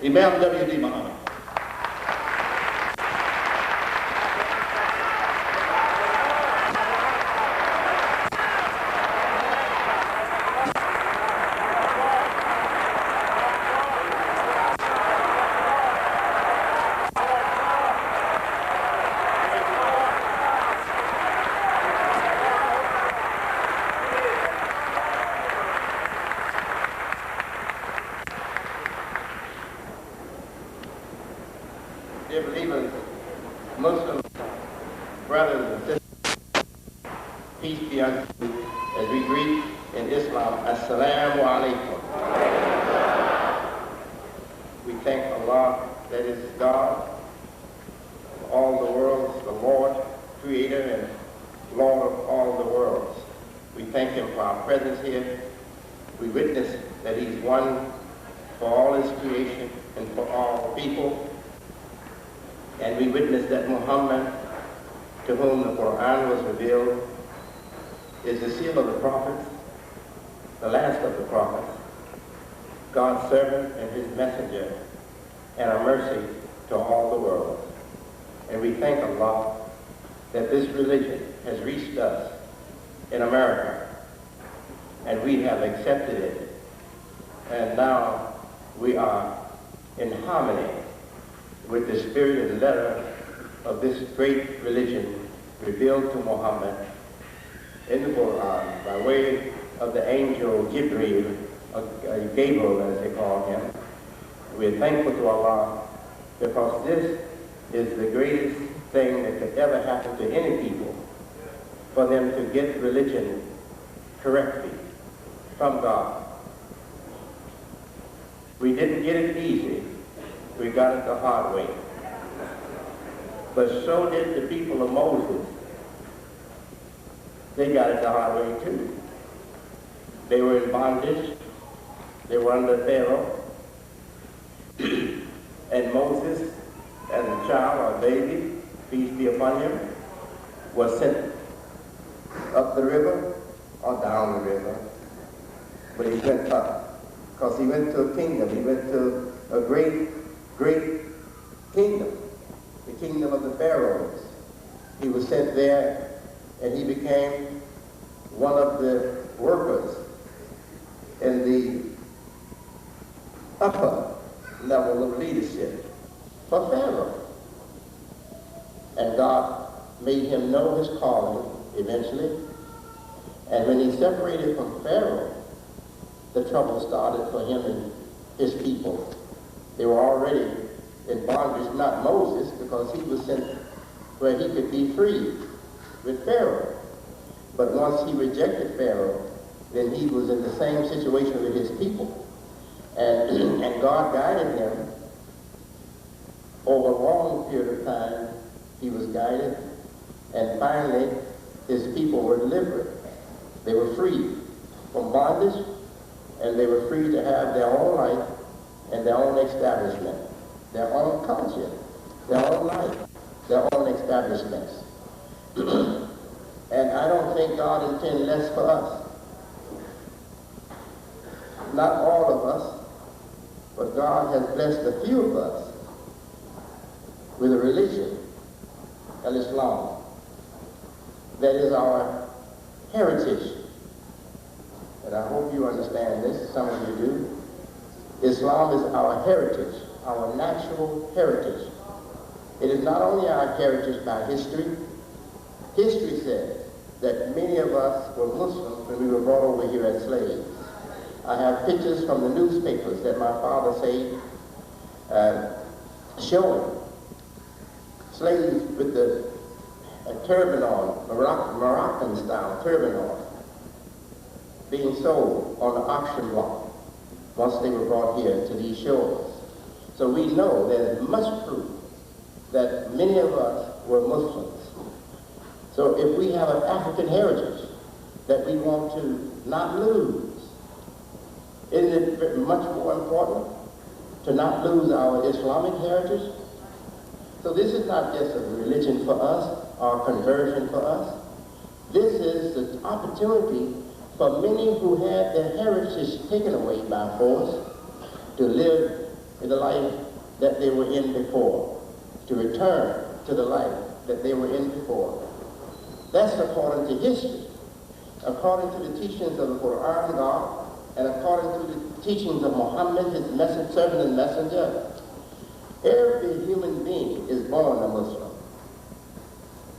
Imam Deen Mohammed. Dear believers, Muslim brothers and sisters, peace be unto you as we greet in Islam, Assalamu alaikum. We thank Allah that is God of all the worlds, the Lord, Creator and Lord of all the worlds. We thank Him for our presence here. We witness that He's one for all His creation and for all people. And we witness that Muhammad, to whom the Qur'an was revealed, is the seal of the prophets, the last of the prophets, God's servant and His messenger, and a mercy to all the world. And we thank Allah that this religion has reached us in America, and we have accepted it. And now we are in harmony with the spirit and letter of this great religion revealed to Muhammad in the Quran by way of the angel Gabriel, as they call him. We are thankful to Allah because this is the greatest thing that could ever happen to any people, for them to get religion correctly from God. We didn't get it easy. We got it the hard way. But so did the people of Moses. They got it the hard way too. They were in bondage. They were under Pharaoh. And Moses, as a child or baby, peace be upon him, was sent up the river or down the river. But he went up because he went to a kingdom. He went to a great kingdom, the kingdom of the pharaohs. He was sent there and he became one of the workers in the upper level of leadership for Pharaoh. And God made him know his calling eventually. And when he separated from Pharaoh, the trouble started for him and his people. They were already in bondage, not Moses, because he was sent where he could be free with Pharaoh. But once he rejected Pharaoh, then he was in the same situation with his people. And God guided him over a long period of time. He was guided, and finally his people were delivered. They were free from bondage, and they were free to have their own life and their own establishment, their own culture, their own life, their own establishments. And I don't think God intended less for us. Not all of us, but God has blessed a few of us with a religion, Islam, that is our heritage. And I hope you understand this, some of you do. Islam is our heritage, our natural heritage. It is not only our heritage by history. History says that many of us were Muslims when we were brought over here as slaves. I have pictures from the newspapers that my father saved showing slaves with the turban on, Moroccan-style turban on, being sold on the auction block once they were brought here to these shores. So we know there's much proof that many of us were Muslims. So if we have an African heritage that we want to not lose, isn't it much more important to not lose our Islamic heritage? So this is not just a religion for us or conversion for us. This is the opportunity for many who had their heritage taken away by force to live in the life that they were in before, to return to the life that they were in before. That's according to history, according to the teachings of the Qur'an, God, and according to the teachings of Muhammad, his servant and messenger. Every human being is born a Muslim.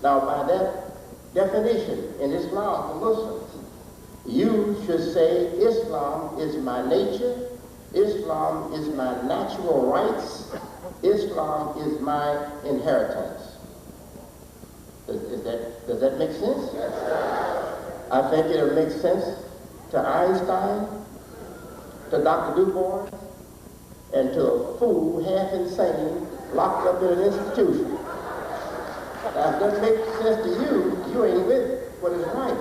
Now, by that definition in Islam for Muslims, you should say Islam is my nature, Islam is my natural rights, Islam is my inheritance. Does that make sense? I think it'll make sense to Einstein, to Dr. Du Bois, and to a fool, half insane, locked up in an institution. Now, if that makes sense to you, you ain't with what is right.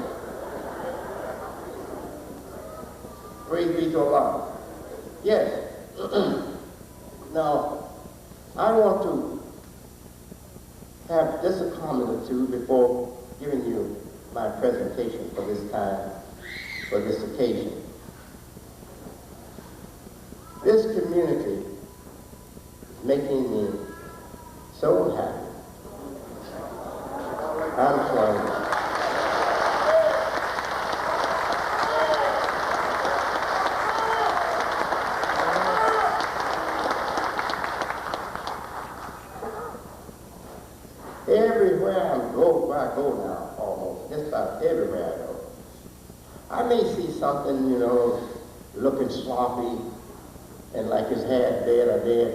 Praise be to Allah. Yes. Now, I want to have just a comment or two before giving you my presentation for this time, for this occasion. This community is making me so happy. I'm sorry. Everywhere I go now, almost, just about everywhere I go, I may see something, you know, looking sloppy and like his half dead or dead.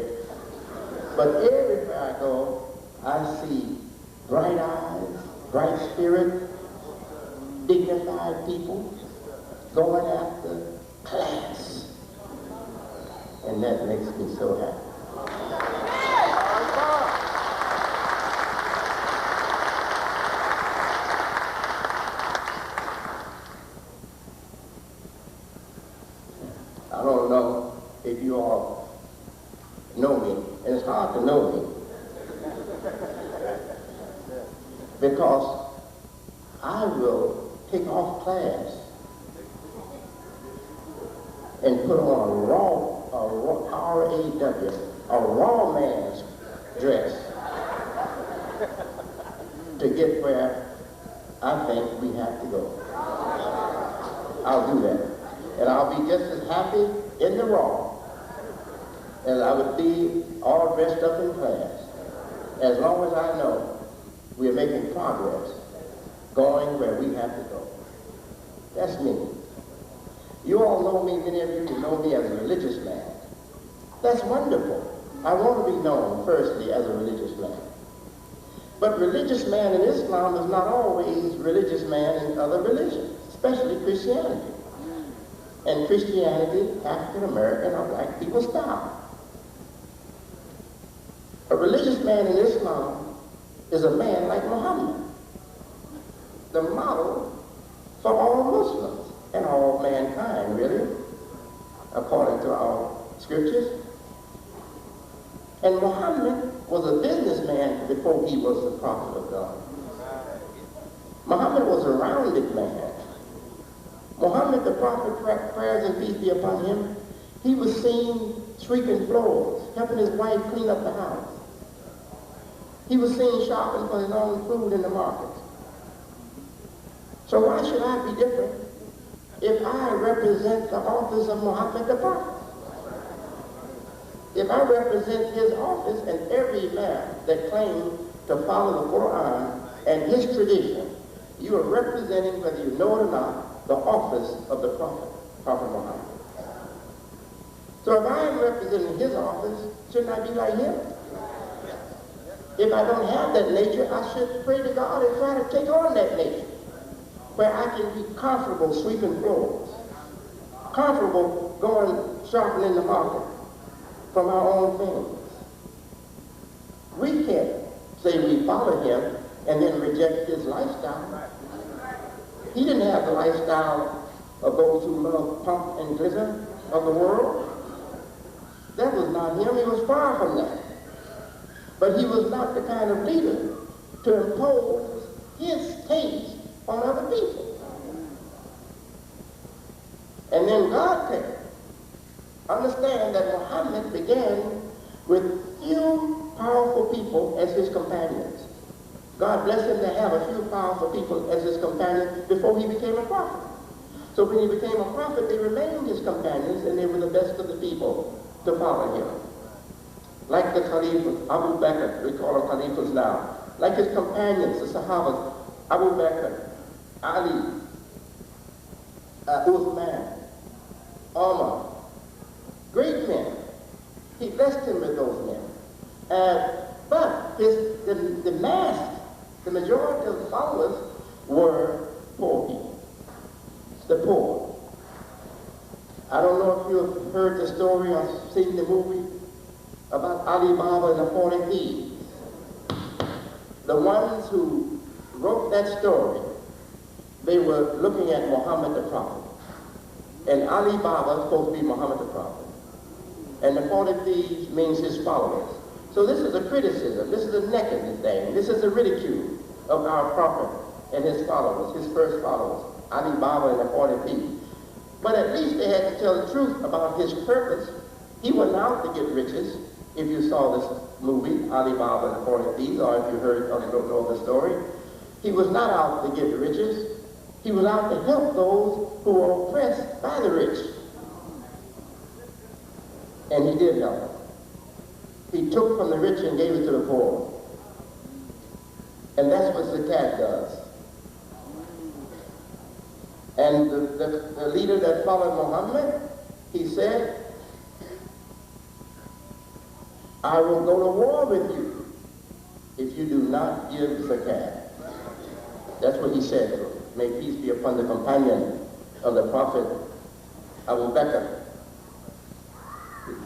But everywhere I go, I see bright eyes, bright spirit, dignified people going after class. And that makes me so happy. I don't know if you all know me, and it's hard to know me, because I will take off class and put on a raw man's dress to get where I think we have to go. I'll do that. And I'll be just as happy in the raw as I would be all dressed up in class, as long as I know we're making progress going where we have to go. That's me. You all know me, many of you know me as a religious man. That's wonderful. I want to be known, firstly, as a religious man. But religious man in Islam is not always religious man in other religions, especially Christianity. And Christianity, African American or black people style. A religious man in Islam is a man like Muhammad, the model for all Muslims and all mankind, really, according to our scriptures. And Muhammad was a businessman before he was the prophet of God. Muhammad was a rounded man. Muhammad, the prophet, prayers and peace be upon him, he was seen sweeping floors, helping his wife clean up the house. He was seen shopping for his own food in the market. So why should I be different if I represent the office of Muhammad the prophet? If I represent his office, and every man that claims to follow the Qur'an and his tradition, you are representing, whether you know it or not, the office of the prophet, Prophet Muhammad. So if I am representing his office, shouldn't I be like him? If I don't have that nature, I should pray to God and try to take on that nature, where I can be comfortable sweeping floors, comfortable going shopping in the market for my own things. We can't say we follow him and then reject his lifestyle. He didn't have the lifestyle of those who love pomp and glitter of the world. That was not him. He was far from that. But he was not the kind of leader to impose his taste on other people. And then God came understand that Muhammad began with few powerful people as his companions. God blessed him to have a few powerful people as his companions before he became a prophet. So when he became a prophet, they remained his companions, and they were the best of the people to follow him. Like the Caliph Abu Bakr, we call them Caliphs now. Like his companions, the Sahabas, Abu Bakr, Ali, Uthman, Omar, great men. He blessed him with those men. But the mass, the majority of the followers were poor people. The poor. I don't know if you've heard the story or seen the movie about Ali Baba and the 40 Thieves. The ones who wrote that story, they were looking at Muhammad the Prophet. And Ali Baba is supposed to be Muhammad the Prophet. And the 40 Thieves means his followers. So this is a criticism, this is a negative thing, this is a ridicule of our Prophet and his followers, his first followers, Ali Baba and the 40 Thieves. But at least they had to tell the truth about his purpose. He went out to get riches. If you saw this movie, Ali Baba and the 40 Thieves, or if you heard or you don't know the story, he was not out to get riches. He was out to help those who were oppressed by the rich. And he did help them. He took from the rich and gave it to the poor. And that's what Zakat does. And the leader that followed Muhammad, he said, I will go to war with you if you do not give Zakat. That's what he said. May peace be upon the companion of the Prophet Abu Bakr.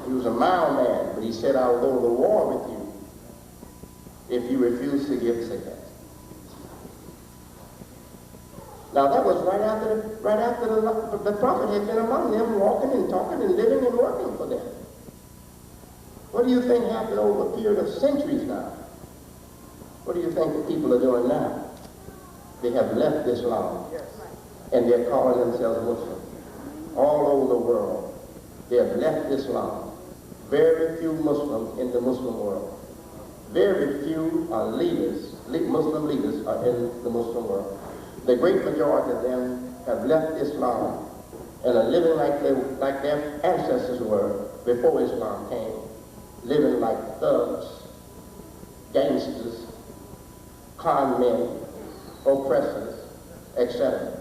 He was a mild man, but he said, I will go to war with you if you refuse to give Zakat. Now that was right after the Prophet had been among them, walking and talking and living and working for them. What do you think happened over a period of centuries now? What do you think the people are doing now? They have left Islam, and they're calling themselves Muslims. All over the world, they have left Islam. Very few Muslims in the Muslim world. Very few are leaders, Muslim leaders are in the Muslim world. The great majority of them have left Islam and are living like their ancestors were before Islam came, living like thugs, gangsters, con men, oppressors, etc.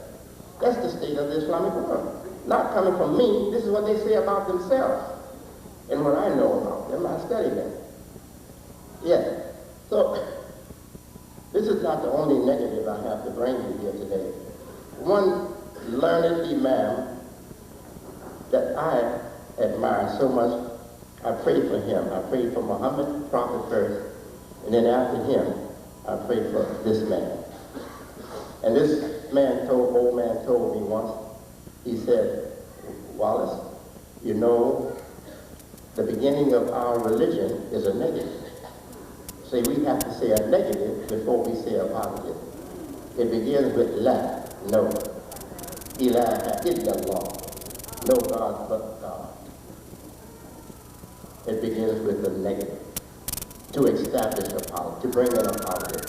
That's the state of the Islamic world. Not coming from me, this is what they say about themselves. And what I know about them, I study them. Yeah. So, this is not the only negative I have to bring you here today. One learned Imam that I admire so much, I prayed for him. I prayed for Muhammad, Prophet first, and then after him, I prayed for this man. And this old man told me once, he said, Wallace, you know, the beginning of our religion is a negative. See, we have to say a negative before we say a positive. It begins with la, no. Ilaha illallah, no God but God. It begins with the negative, to establish a positive, to bring in a positive.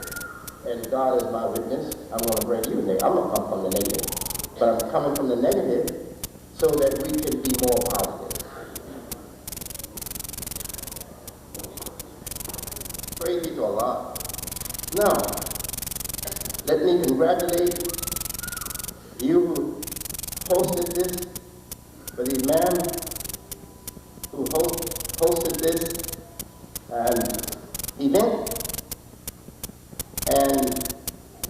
And God is my witness, I'm going to bring you a negative. I'm going to come from the negative. But I'm coming from the negative so that we can be more positive. Praise be to Allah. Now, let me congratulate you who hosted this, for the Imam who hosted this event, and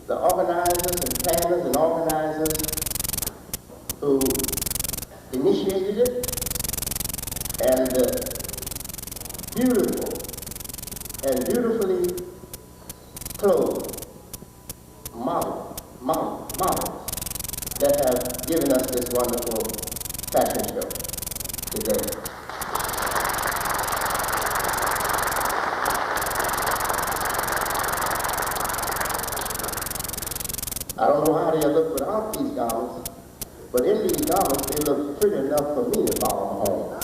the organizers and planners and organizers who initiated it, and the beautiful and beautifully clothed models that have given us this wonderful fashion show today. I don't know how they look without these garments, but in these garments they look pretty enough for me to follow home.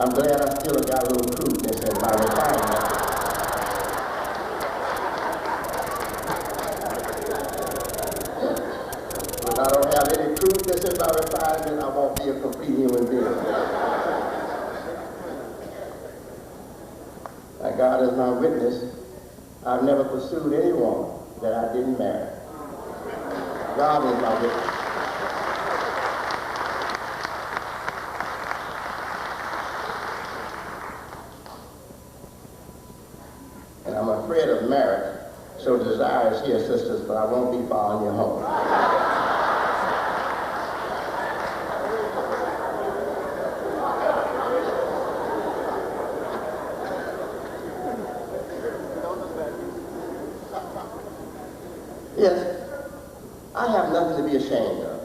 I'm glad I still got a little crudeness in my refinement. If I don't have any crudeness in my refinement, I won't be a complete human being. Now, God is my witness. I've never pursued anyone that I didn't marry. God is my witness. And I'm afraid of marriage, so desire is here, sisters, but I won't be following you home. Yes, I have nothing to be ashamed of.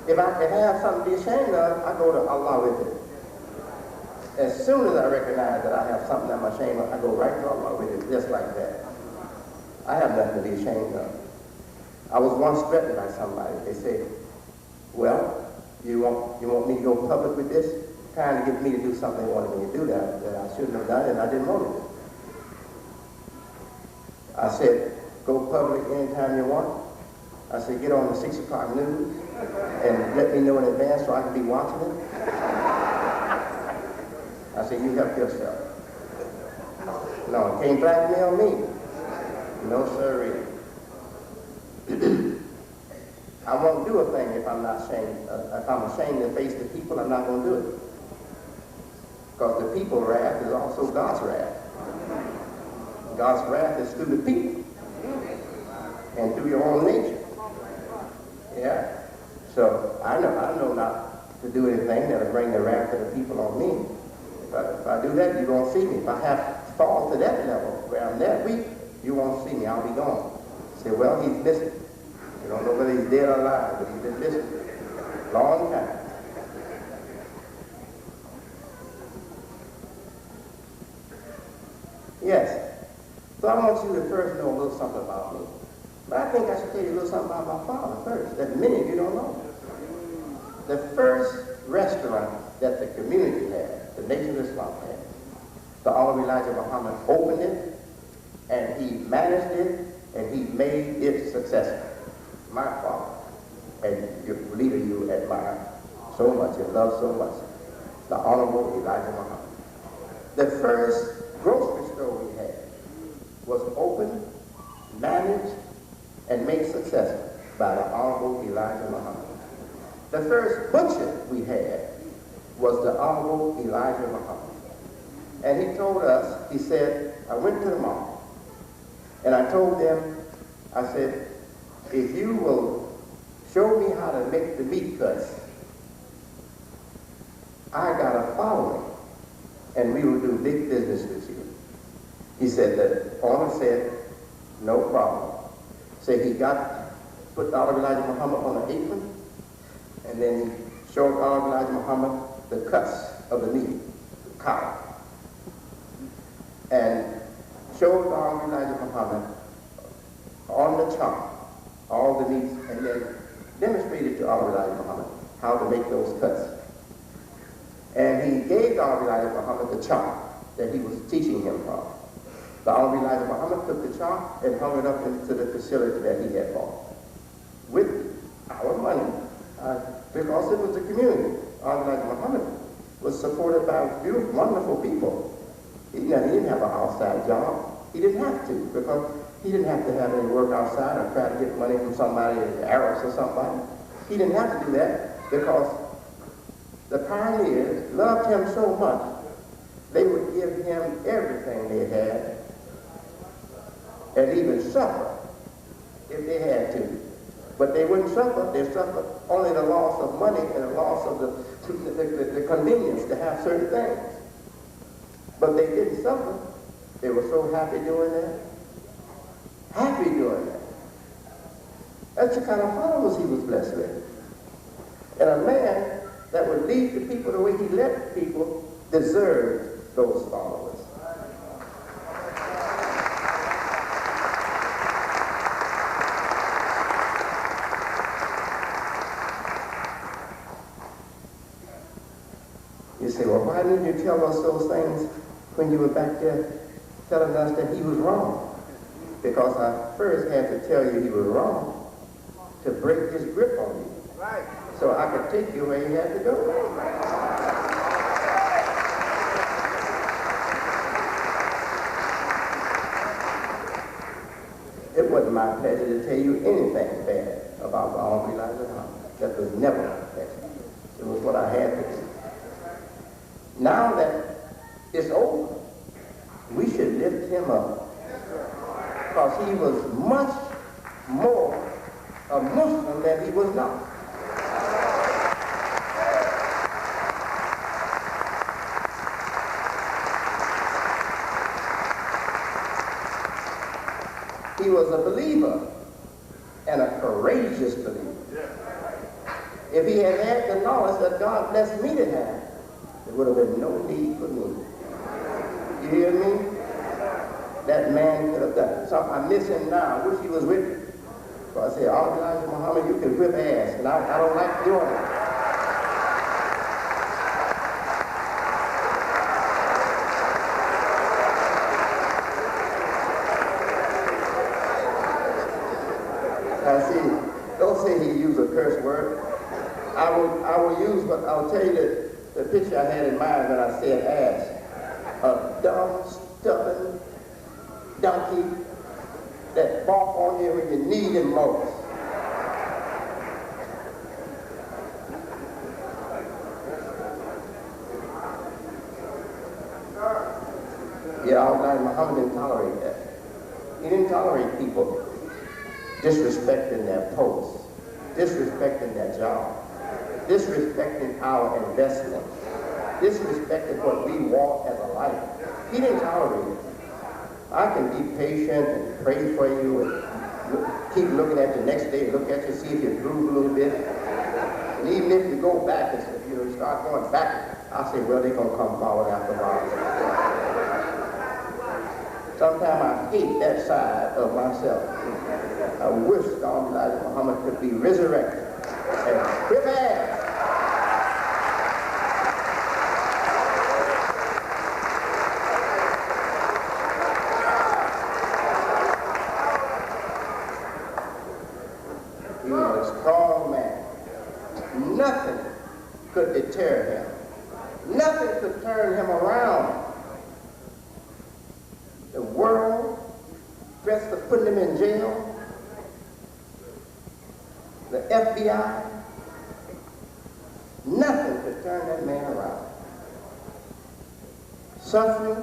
If I have something to be ashamed of, I go to Allah with it. As soon as I recognize that I have something I'm ashamed of, I go right to Allah with it, just like that. I have nothing to be ashamed of. I was once threatened by somebody. They said, well, you want me to go public with this? Trying to get me to do something they wanted me to do that I shouldn't have done, and I didn't want to do. I said, go public anytime you want. I said, get on the 6 o'clock news and let me know in advance so I can be watching it. I said, you help yourself. No, can't blackmail me. No, sirree. I won't do a thing if I'm not ashamed. If I'm ashamed to face the people, I'm not going to do it. Because the people's wrath is also God's wrath. God's wrath is through the people and through your own nature. Yeah. So I know not to do anything that'll bring the wrath of the people on me. But if I do that, you won't see me. If I have fall to that level where I'm that weak, you won't see me. I'll be gone. Say, well, he's missing. You don't know whether he's dead or alive, but he's been missing a long time. Yes. So I want you to first know a little something about me. But I think I should tell you a little something about my father first, that many of you don't know. The first restaurant that the community had, the Nation of Islam had, the Honorable Elijah Muhammad opened it, and he managed it, and he made it successful. My father, and your leader you admire so much and love so much, the Honorable Elijah Muhammad. The first grocery store we had was opened, managed, and made successful by the Honorable Elijah Muhammad. The first butcher we had was the Honorable Elijah Muhammad. And he told us, he said, I went to the market, and I told them, I said, if you will show me how to make the meat cuts, I got a following, and we will do big business with you. He said, the owner said, no problem. So he put the Honorable Elijah Muhammad on an apron, and then he showed Honorable Elijah Muhammad the cuts of the meat, the cow, and showed Honorable Elijah Muhammad on the chop all the meats, and then demonstrated to Honorable Elijah Muhammad how to make those cuts. And he gave Honorable Elijah Muhammad the chop that he was teaching him from. The Honorable Elijah Muhammad took the chop and hung it up into the facility that he had bought with our money, because it was a community. Honorable Elijah Muhammad was supported by beautiful, wonderful people. He didn't have an outside job. He didn't have to, because he didn't have to have any work outside or try to get money from somebody, Arabs or somebody. He didn't have to do that because the pioneers loved him so much, they would give him everything they had and even suffer if they had to. But they wouldn't suffer. They suffered only the loss of money and the loss of the convenience to have certain things. But they didn't suffer. They were so happy doing that. Happy doing that. That's the kind of followers he was blessed with. And a man that would lead the people the way he led the people deserved those followers. You say, well, why didn't you tell us those things when you were back there telling us that he was wrong? Because I first had to tell you he was wrong to break his grip on you. Right. So I could take you where you had to go. It wasn't my pleasure to tell you anything bad about the Honorable Elijah Muhammad. That was never my pleasure. It was what I had to do. Now that it's over, we should lift him up. Because he was much more a Muslim than he was not. He was a believer, and a courageous believer. If he had had the knowledge that God blessed me to have, there would have been no need for me. You hear me? That man could have done it. So I miss him now. I wish he was with me. So I said, oh, Elijah Muhammad, you can whip ass, and I don't like doing it. Now see, don't say he used a curse word. I will use, but I'll tell you the picture I had in mind when I said ass. A dumb, stubborn donkey that bark on you when you need him most. Yeah, Elijah Muhammad didn't tolerate that. He didn't tolerate people disrespecting their posts, disrespecting their job, disrespecting our investment, disrespecting what we want as a life. He didn't tolerate it. I can be patient and pray for you and keep looking at you next day, look at you, see if you improve a little bit. And even if you go back, if you start going back, I say, well, they're going to come forward after a while. Sometimes I hate that side of myself. I wish God Elijah Muhammad could be resurrected and whip ass. He was a strong man. Nothing could deter him. Nothing could turn him around. The world threats of putting him in jail. The FBI. Nothing could turn that man around. Suffering,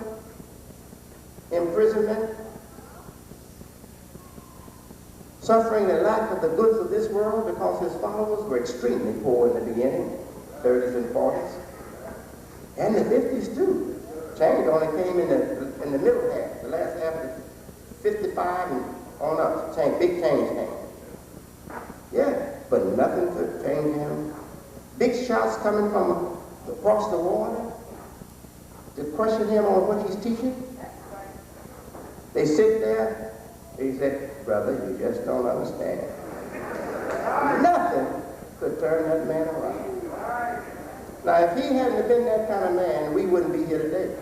imprisonment, suffering the lack of the goods of this world because his followers were extremely poor in the beginning, 30s and 40s, and the 50s too. Change only came in the middle half, the last half of 55 and on up. Big change came. Yeah, but nothing could change him. Big shots coming from across the water to question him on what he's teaching. They sit there, they say, brother, you just don't understand. Nothing could turn that man around. Now, if he hadn't been that kind of man, we wouldn't be here today.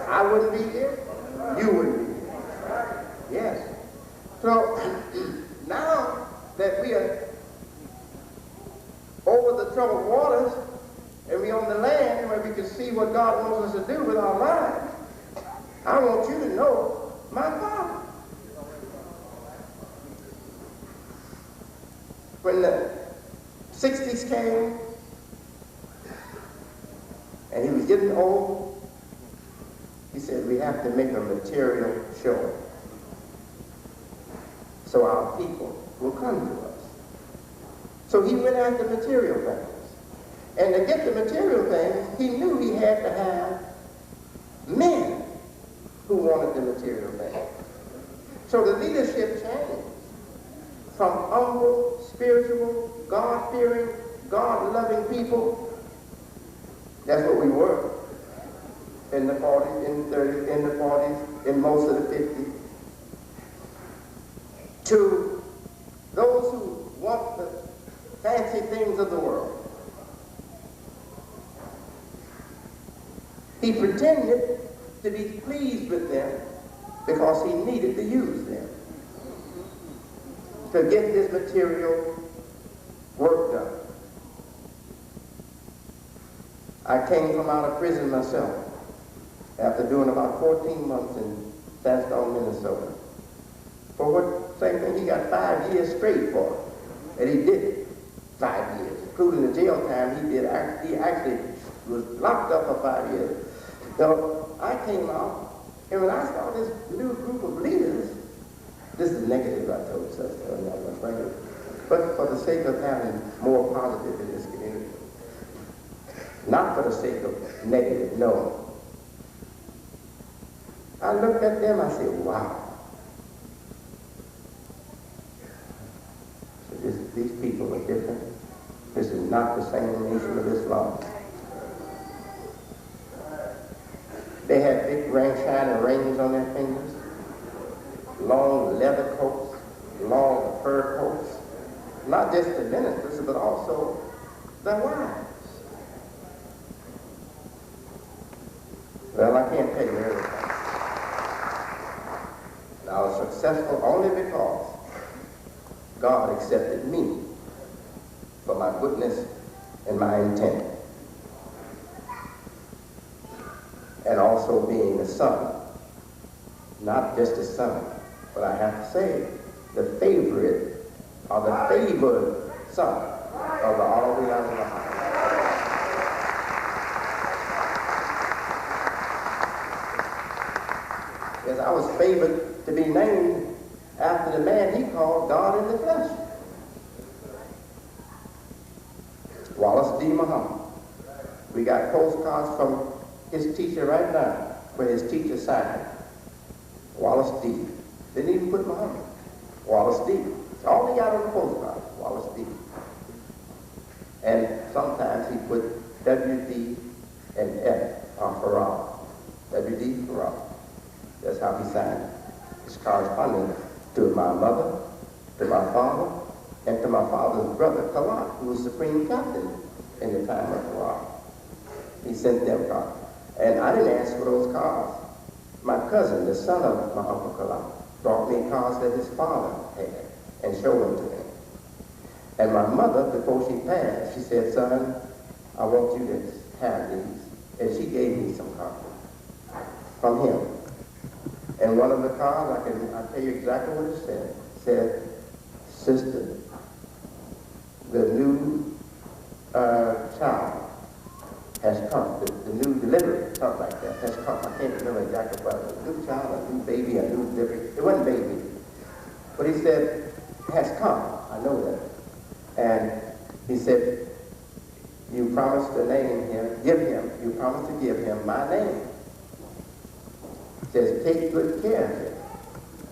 I wouldn't be here. You wouldn't be here. Yes. So, now that we are over the troubled waters and we're on the land where we can see what God wants us to do with our lives, I want you to know my Father. When the 60s came and he was getting old, he said, we have to make a material show so our people will come to us. So he went after material things. And to get the material things, he knew he had to have men who wanted the material things. So the leadership changed from humble, spiritual, God-fearing, God-loving people. That's what we were in the 40s, in the 30s, in the 40s, in most of the 50s. To those who want the fancy things of the world. He pretended to be pleased with them because he needed to use them to get his material work done. I came from out of prison myself after doing about 14 months in Sandstone, Minnesota. For what? Same thing he got 5 years straight for. And he did it. 5 years, including the jail time he did. He actually was locked up for 5 years. So I came out, and when I saw this new group of leaders, this is negative, I told you, so I'm not going to bring it. But for the sake of having more positive in this community. Not for the sake of negative, no. I looked at them, I said, wow. So these people are different. This is not the same nation of Islam. They had big shining rings on their fingers, long leather coats, long fur coats. Not just the ministers, but also the wives. Well, I can't tell you everything. I was successful only because God accepted me for my goodness and my intent. And also being a son. Not just a son, but I have to say, the favorite or the favored son of the Almighty. Yes, I was favored to be named after the man he called God in the flesh. Deen Mohammed. We got postcards from his teacher right now, where his teacher signed. Wallace D. Didn't even put Muhammad. Wallace D. It's all he got on the postcard, Wallace D. And sometimes he put W.D. and F. on Farrar. W.D. Farrar. That's how he signed his correspondence to my mother, to my father, and to my father's brother, Kalak, who was supreme captain in the time of Farrar. He sent them cards. And I didn't ask for those cards. My cousin, the son of my Uncle Kalak, brought me cards that his father had and showed them to me. And my mother, before she passed, she said, son, I want you to have these. And she gave me some cards from him. And one of the cards, I'll tell you exactly what it said. It said, sister, the new child has come. The new delivery, something like that, has come. I can't remember exactly what it was. A new child, a new baby, a new delivery. It wasn't baby. But he said, has come. I know that. And he said, you promised to name him, you promised to give him my name. He says, take good care of him.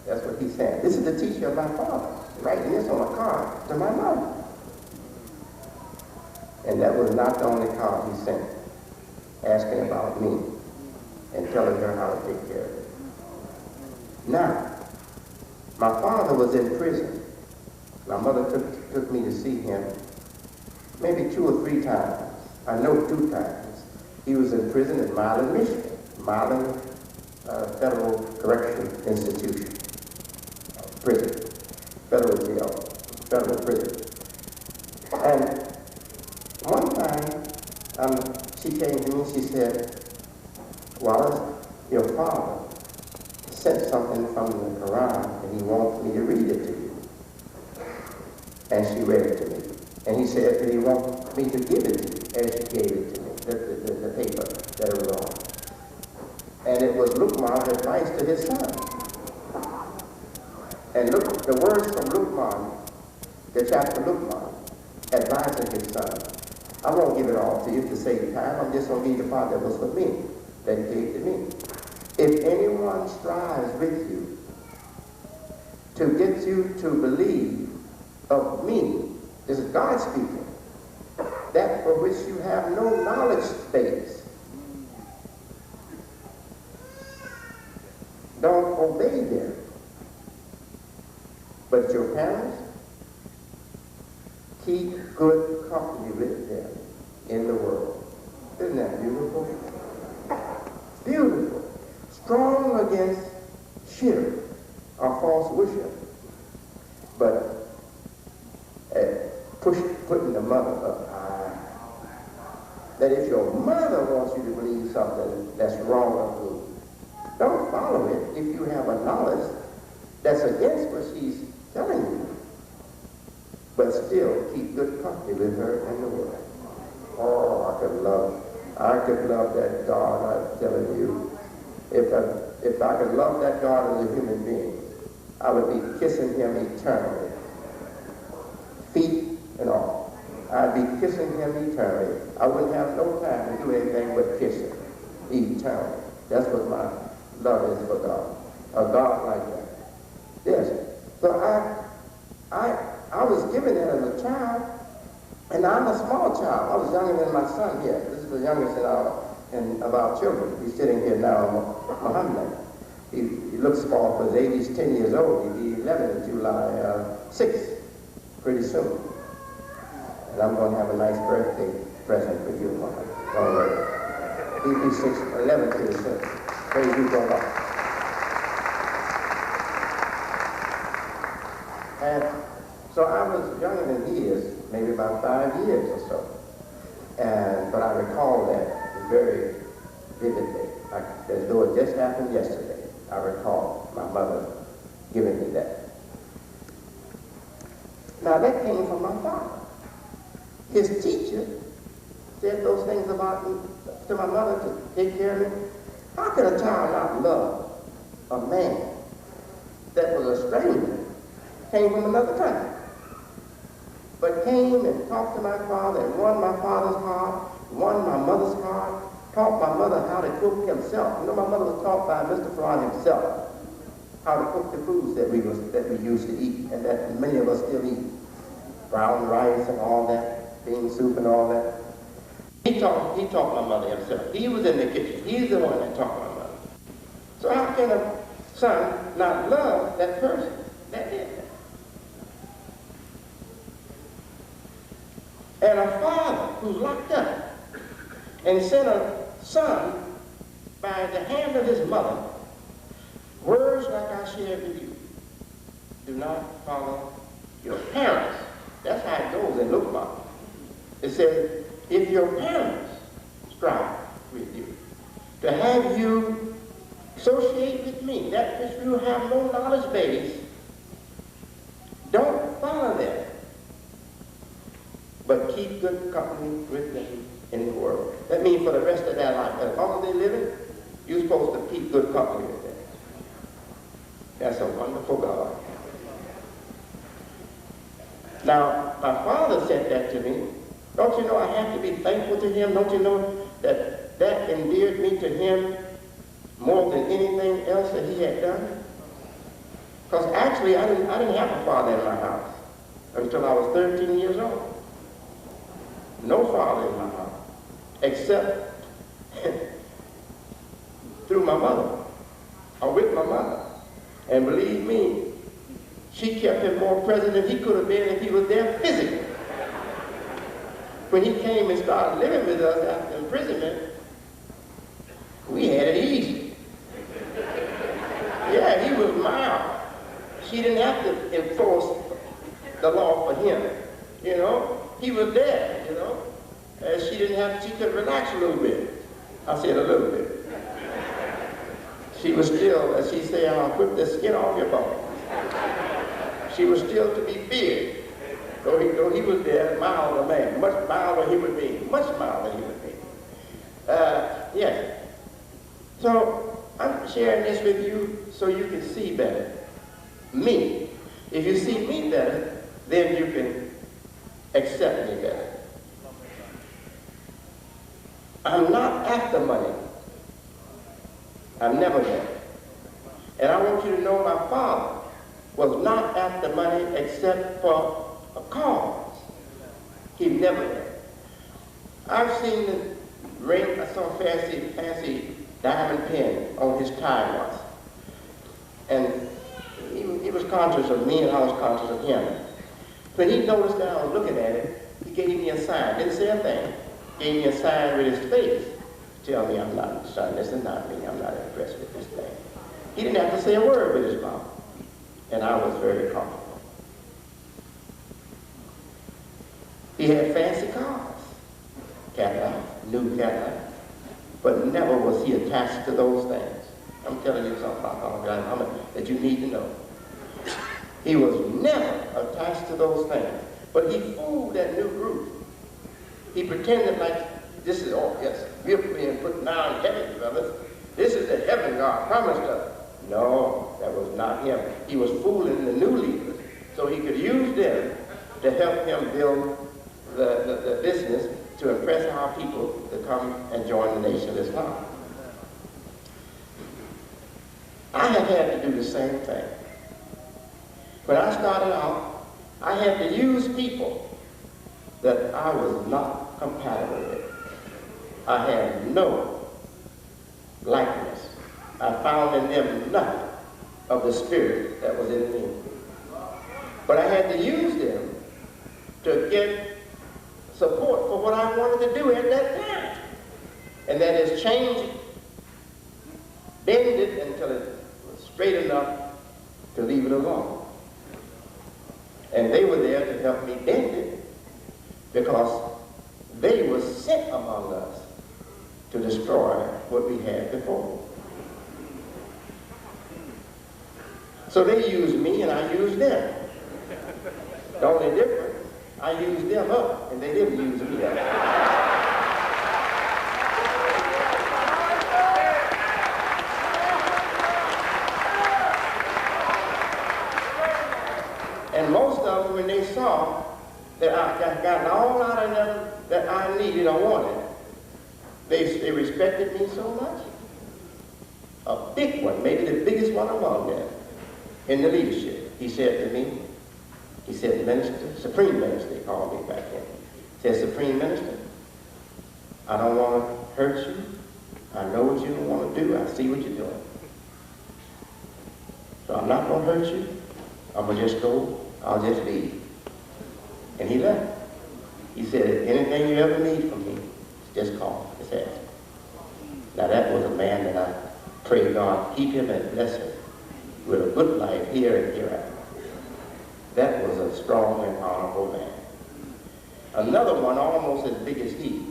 That's what he said. This is the teacher of my father, writing this on a card to my mother. And that was not the only card he sent, asking about me and telling her how to take care of it. Now, my father was in prison. My mother took me to see him maybe 2 or 3 times. I know 2 times. He was in prison in Marlin, Michigan. Marlin Federal Correction Institution. Prison. Federal jail. Federal prison. And one time, she came to me, she said, Wallace, your father sent something from the Quran and he wants me to read it to you. And she read it to me. And he said that he wants me to give it to you, as she gave it to me, the paper that it was on. And it was Luqman's advice to his son. And look, the words from Luqman, the chapter Luqman, advising his son. I won't give it all to you to save time. I'm just going to give you the part that was for me, that he gave to me. If anyone strives with you to get you to believe of me, this is God speaking, that for which you have no knowledge base, don't obey them. But your parents, keep good company with them in the world. Isn't that beautiful? strong against shirk or false worship, but putting the mother up high. That if your mother wants you to believe something that's wrong or good, don't follow it if you have a knowledge that's against what she's telling you. But still keep good company with her and the word. Oh, I could love that God, I'm telling you. If I could love that God as a human being, I would be kissing him eternally. Feet and all. I'd be kissing him eternally. I wouldn't have no time to do anything but kiss him eternally. That's what my love is for God. A God like that. Yes. So I was given that as a child, and I'm a small child. I was younger than my son here. This is the youngest of our children. He's sitting here now, Mohammed. He looks small for his age. He's 10 years old. He'll be 11 July 6th, pretty soon. And I'm going to have a nice birthday present for you, Mohammed. Don't worry. He'll be 11 pretty soon. Praise you, God. And so I was younger than he is, maybe about 5 years or so. But I recall that very vividly, as though it just happened yesterday. I recall my mother giving me that. Now that came from my father. His teacher said those things about me to my mother to take care of me. How could a child not love a man that was a stranger, came from another country, but came and talked to my father and won my father's heart, won my mother's heart, taught my mother how to cook himself. You know, my mother was taught by Mr. Farron himself how to cook the foods that we used to eat, and that many of us still eat. Brown rice and all that, bean soup and all that. He taught my mother himself. He was in the kitchen. He's the one that taught my mother. So how can a son not love that person that did that? And a father who's locked up and sent a son by the hand of his mother, words like I shared with you. Do not follow your parents. That's how it goes in Luke. It says, if your parents strive with you to have you associate with me, that which you have no knowledge base, don't follow them, but keep good company with them in the world. That means for the rest of their life, as long as they're living, you're supposed to keep good company with them. That's a wonderful God. Now, my father said that to me. Don't you know I have to be thankful to him? Don't you know that that endeared me to him more than anything else that he had done? Because actually, I didn't have a father in my house until I was 13 years old. No father in my house, except through my mother, or with my mother. And believe me, she kept him more present than he could have been if he was there physically. When he came and started living with us after imprisonment, we had it easy. Yeah, he was mild. She didn't have to enforce the law for him, you know. He was there, you know. She could relax a little bit. I said a little bit. She was still, as she said, I'll put the skin off your bones. She was still to be feared. Though he was there, milder man, much milder human being, much milder human being. Yes. So I'm sharing this with you so you can see better. Me. If you see me better, then you can accept me better. I'm not after money. I've never been. And I want you to know my father was not after money except for a cause. He never been. I've seen the ring, I saw a fancy diamond pin on his tie once. And he was conscious of me and I was conscious of him. When he noticed that I was looking at it, he gave me a sign. Didn't say a thing. Gave me a sign with his face. tell me I'm not, son, this is not me, I'm not impressed with this thing. He didn't have to say a word with his mouth. And I was very comfortable. He had fancy cars, Cadillac, new Cadillac, but never was he attached to those things. I'm telling you something about Muhammad that you need to know. He was never attached to those things, but he fooled that new group. He pretended like this is, oh yes, we're being put now in heaven, brothers. This is the heaven God promised us. No, that was not him. He was fooling the new leaders so he could use them to help him build the business to impress our people to come and join the Nation of Islam. I have had to do the same thing. When I started out, I had to use people that I was not compatible with. I had no likeness. I found in them nothing of the spirit that was in me. But I had to use them to get support for what I wanted to do at that time. And that is change it, bend it until it was straight enough to leave it alone. And they were there to help me bend it because they were sent among us to destroy what we had before. So they used me and I used them. The only difference, I used them up and they didn't use me up. And most of them, when they saw that I got all out of them that I needed or wanted, they respected me so much. A big one, maybe the biggest one among them, in the leadership. He said to me, he said, Minister, Supreme Minister, they called me back then. He said, Supreme Minister, I don't want to hurt you. I know what you want to do. I see what you're doing. So I'm not going to hurt you. I'm going to just go. I'll just leave. And he left. He said, anything you ever need from me, just call. Just ask. Now that was a man that I pray God keep him and bless him with a good life here and hereafter. That was a strong and honorable man. Another one, almost as big as he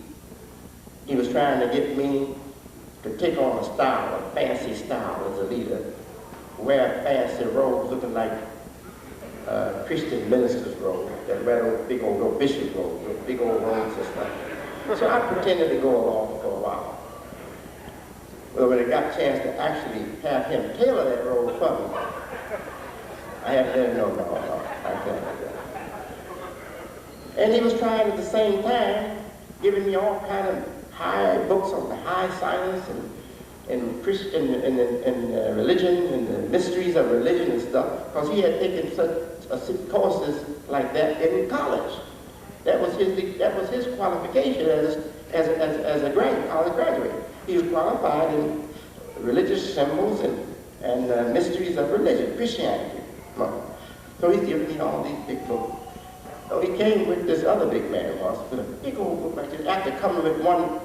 was trying to get me to take on a style, a fancy style as a leader, wear fancy robes looking like Christian ministers' robes, that wear those big old bishop robes, those big old robes and stuff. So I pretended to go along for a while. Well, when I got a chance to actually have him tailor that robe for me, I had to let him know, no, I can't do that. And he was trying at the same time, giving me all kind of high books on the high science and Christian and religion and the mysteries of religion and stuff, because he had taken such courses like that in college. That was his qualification as a college graduate. He was qualified in religious symbols and mysteries of religion, Christianity. So he's giving me all these big books. So he came with this other big man once, with a big old book like this, after coming with one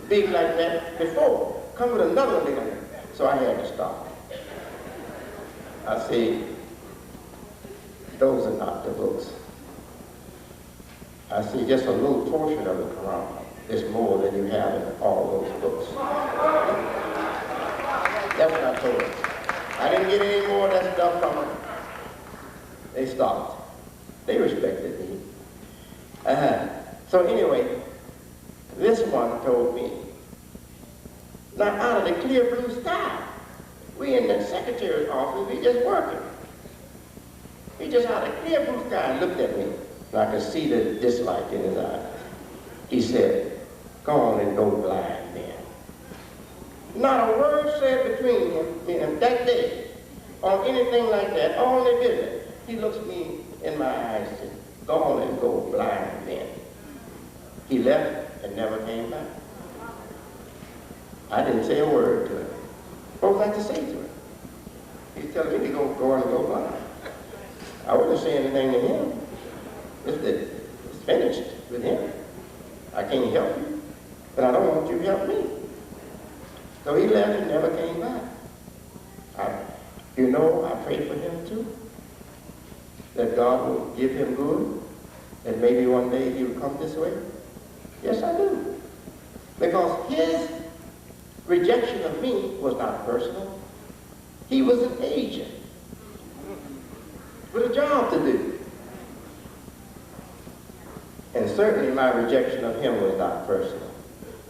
big like that before, come with another big one. So I had to stop. I say, those are not the books. I see just a little portion of the Quran. It's more than you have in all those books. That's what I told them. I didn't get any more of that stuff from them. They stopped. They respected me. So anyway, this one told me, now out of the clear blue sky, we in the secretary's office, we just working. He just out of the clear blue sky looked at me, and I could see the dislike in his eyes. He said, go on and go blind, man. Not a word said between him and that day on anything like that, all their business. He looks me in my eyes and said, go on and go blind, man. He left and never came back. I didn't say a word to him. What was I to say to him? He's telling me to go on and go blind. I wouldn't say anything to him. It's finished with him. I can't help you, but I don't want you to help me. So he left and never came back. I prayed for him too, that God will give him good, and maybe one day he will come this way. Yes, I do. Because his rejection of me was not personal. He was an agent with a job to do. And certainly my rejection of him was not personal.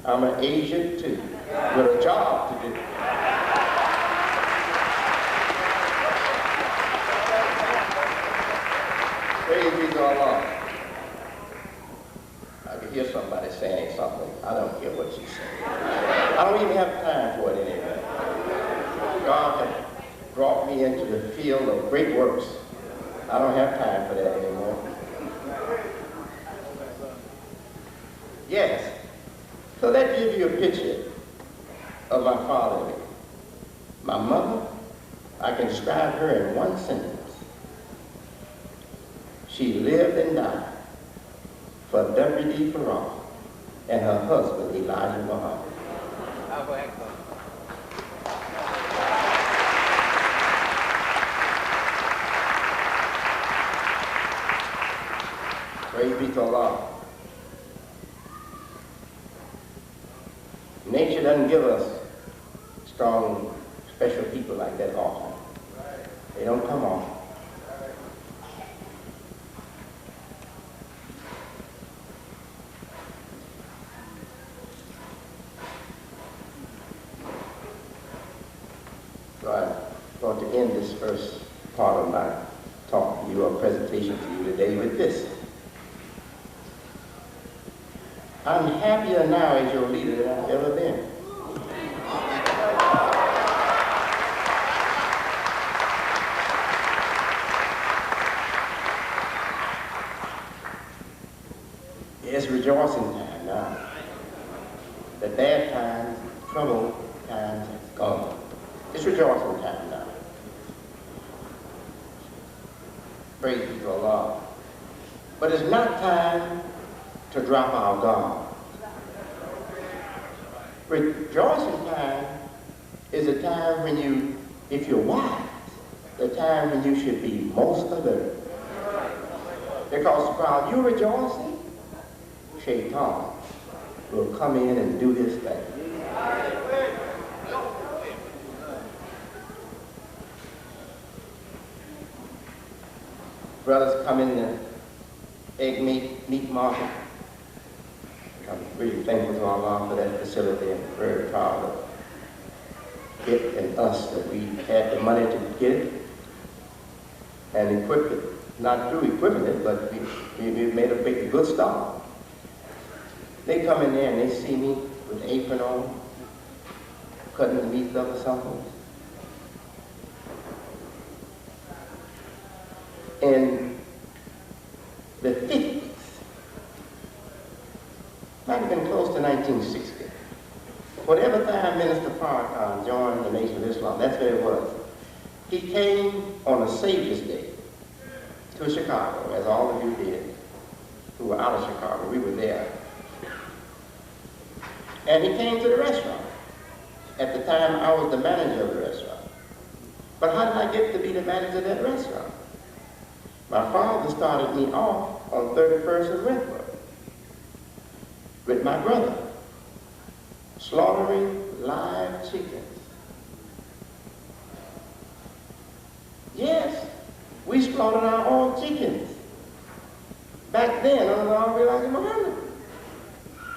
I'm an agent too, with a job to do. Praise be to Allah. I could hear somebody saying something. I don't hear what she's saying. I don't even have time for it anyway. God has brought me into the field of great works. I don't have time for that anymore. Yes. So that gives you a picture of my father. My mother, I can describe her in one sentence. She lived and died for W.D. Farrar and her husband, Elijah Muhammad. Praise be to Allah. Nature doesn't give us strong, special people like that often. They don't come often. So I'm going to end this first part of my talk to you, or presentation to you today, with this. I'm happier now as your leader than I've ever been. It's rejoicing time now. The bad times, trouble times has gone. It's rejoicing time now. Praise be to Allah. But it's not time to drop our guard. Rejoicing time is a time when you, if you're wise, the time when you should be most alert. Because while you're rejoicing, Shaitan will come in and do his thing. Brothers come in the egg meat market. I'm really thankful to Allah for that facility and very proud of it and us that we had the money to get it and equip it. Not through equipping it, but we made a good start. They come in there and they see me with an apron on, cutting the meat up or something. In the 50s, might have been close to 1960. Whatever time Minister Farrakhan joined the Nation of Islam, that's where it was. He came on a Savior's Day to Chicago, as all of you did, who were out of Chicago. We were there. And he came to the restaurant. At the time, I was the manager of the restaurant. But how did I get to be the manager of that restaurant? My father started me off on 31st and Wentworth with my brother, slaughtering live chickens. Yes, we slaughtered our own chickens. Back then, under Elijah Muhammad.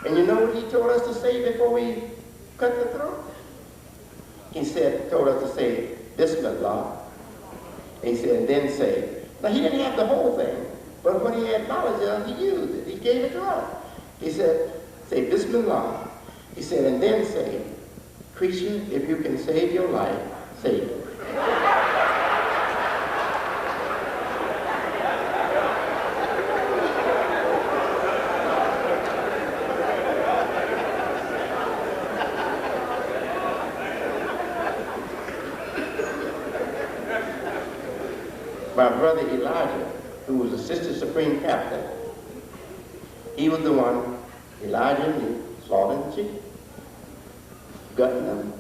And you know what he told us to say before we cut the throat? He told us to say, Bismillah. He said, and then say, now he didn't have the whole thing, but when he had knowledge of it, he used it. He gave it to us. He said, say Bismillah. He said, and then say, creature, if you can save your life, save it. My brother Elijah, who was Assistant Supreme Captain, he was the one, Elijah and me, slaughtering the chicken, gutting them,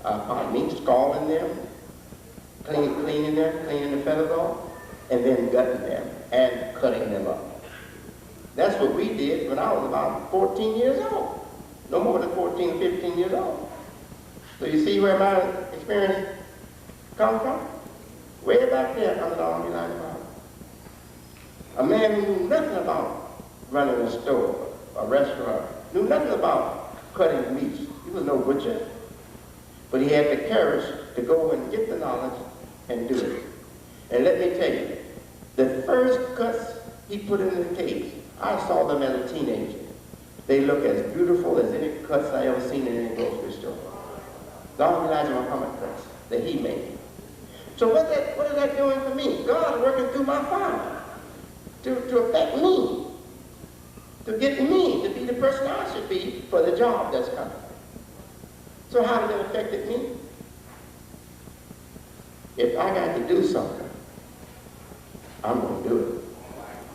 pardon me, scalding them, cleaning the feathers off, and then gutting them and cutting them up. That's what we did when I was about 14 years old. No more than 14 or 15 years old. So you see where my experience comes from? Way back there under the Army line of fire. A man who knew nothing about running a store, a restaurant, knew nothing about cutting meats. He was no butcher. But he had the courage to go and get the knowledge and do it. And let me tell you, the first cuts he put in the case, I saw them as a teenager. They look as beautiful as any cuts I ever seen in any grocery store. The Elijah Muhammad cuts that he made. So what is that doing for me? God working through my father to affect me, to get me to be the person I should be for the job that's coming. So how did it affect me? If I got to do something, I'm going to do it.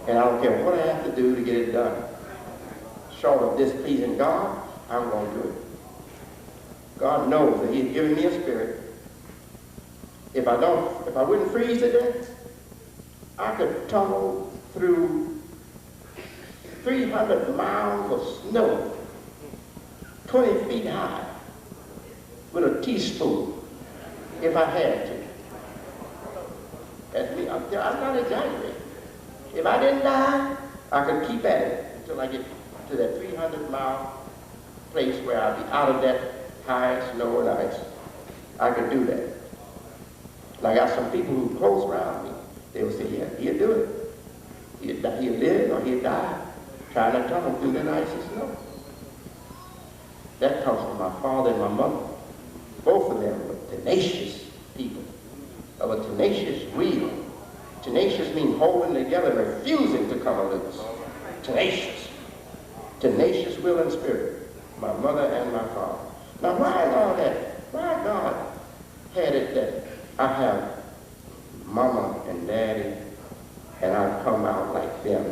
And I don't care what I have to do to get it done. Short of displeasing God, I'm going to do it. God knows that He's given me a spirit. If I wouldn't freeze to death, I could tumble through 300 miles of snow, 20 feet high, with a teaspoon, if I had to. That's me. I'm not exaggerating. If I didn't die, I could keep at it until I get to that 300-mile place where I'll be out of that high snow and ice. I could do that. And I got some people who close around me. They will say, yeah, he'll do it. He'll live or he'll die trying to tunnel through the icy snow. That comes from my father and my mother. Both of them were tenacious people, of a tenacious will. Tenacious means holding together and refusing to come loose. Tenacious. Tenacious will and spirit. My mother and my father. Now why is all that? Why God had it that I have mama and daddy and I've come out like them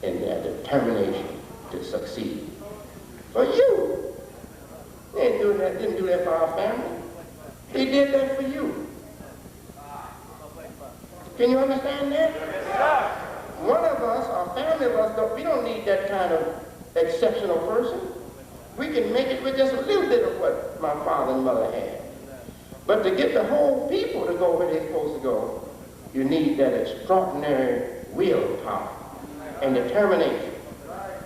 in their determination to succeed? For you. They didn't do that for our family. They did that for you. Can you understand that? One of us, our family of us, we don't need that kind of exceptional person. We can make it with just a little bit of what my father and mother had. But to get the whole people to go where they're supposed to go, you need that extraordinary willpower and determination,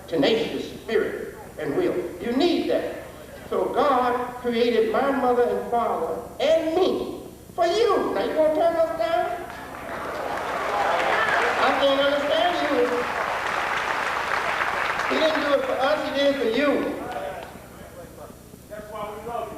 tenacious spirit and will. You need that. So God created my mother and father and me for you. Now you gonna turn us down? I can't understand you. He didn't do it for us, he did it for you. That's why we love you.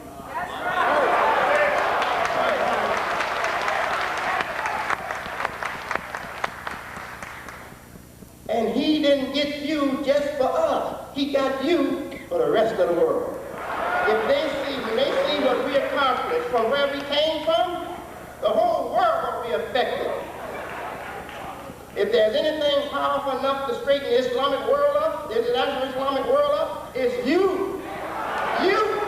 And he didn't get you just for us. He got you for the rest of the world. If they see, when they see what we accomplished from where we came from, the whole world will be affected. If there's anything powerful enough to straighten the Islamic world up, the international Islamic world up, it's you. You.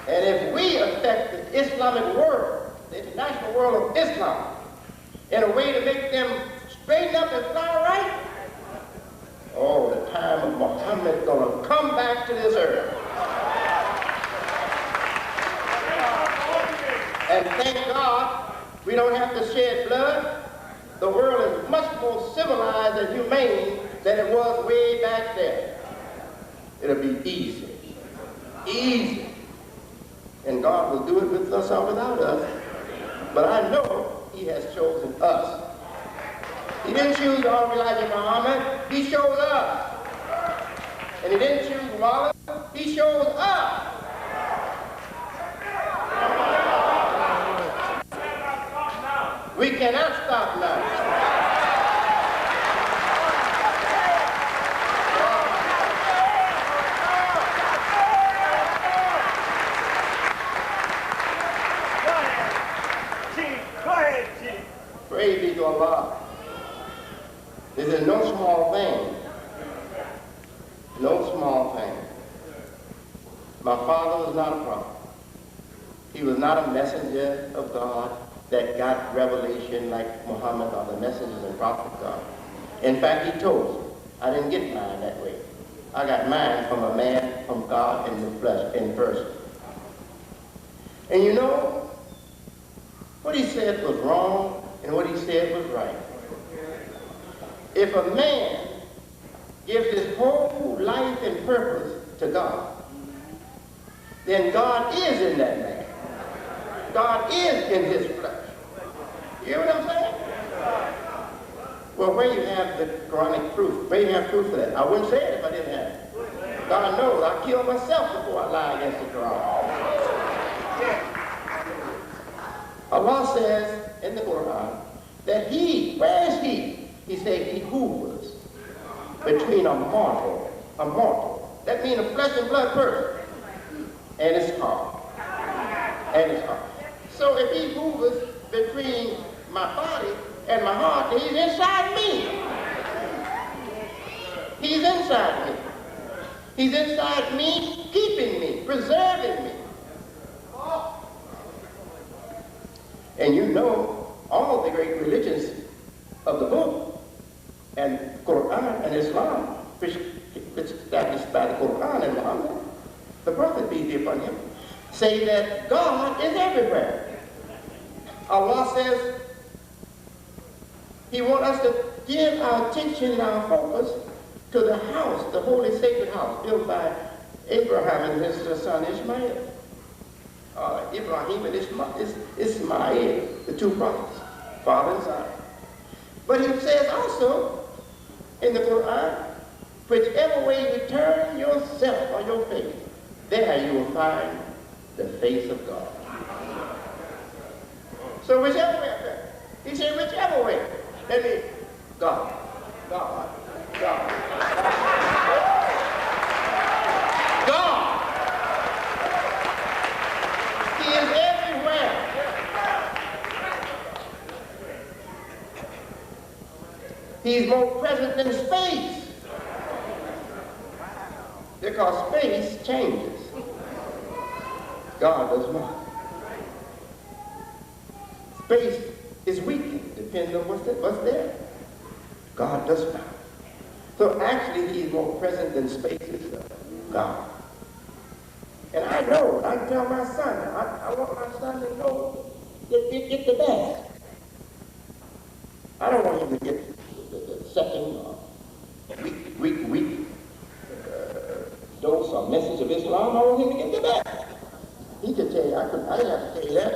And if we affect the Islamic world, the international world of Islam, in a way to make them straighten up and fly right, oh, the time of Muhammad is going to come back to this earth. And thank God we don't have to shed blood. The world is much more civilized and humane than it was way back there. It'll be easy. Easy. And God will do it with us or without us. But I know he has chosen us. He didn't choose Elijah Muhammad, he chose us. And he didn't choose Wallace, he chose us. We cannot stop now. Praise be to Allah. This is no small thing. No small thing. My father was not a prophet. He was not a messenger of God that got revelation like Muhammad or the messengers and prophets of God. In fact, he told me, I didn't get mine that way. I got mine from a man from God in the flesh, in person. And you know, what he said was wrong and what he said was right. If a man gives his whole life and purpose to God, then God is in that man. God is in his flesh. You hear what I'm saying? Well, where you have the Quranic proof? Where you have proof of that? I wouldn't say it if I didn't have it. God knows I kill myself before I lie against the Quran. Allah says in the Quran that he, where is he? He said he hovers between a mortal. That means a flesh and blood person, and his heart. And his heart. So if he hovers between my body and my heart, he's inside me. He's inside me. He's inside me, keeping me, preserving me. And you know, all the great religions of the book and Quran and Islam, which is established by the Quran and Muhammad, the Prophet be upon him, say that God is everywhere. Allah says he wants us to give our attention and our focus to the house, the holy sacred house built by Abraham and his son Ishmael. Ibrahim and Ismail, the two prophets, father and son. But he says also in the Quran, whichever way you turn yourself or your face, there you will find the face of God. So whichever way I turn, he said whichever way, that means God, God, God, God. He is everywhere. He's more present than space. Because space changes. God does not. Space is weakened, depending on what's there. God does not. So actually, he's more present than space is God. And I know, I tell my son, I want my son to know, get the best. I don't want him to get the second or weak dose or message of Islam. I want him to get the best. He could tell you, I didn't have to tell you that.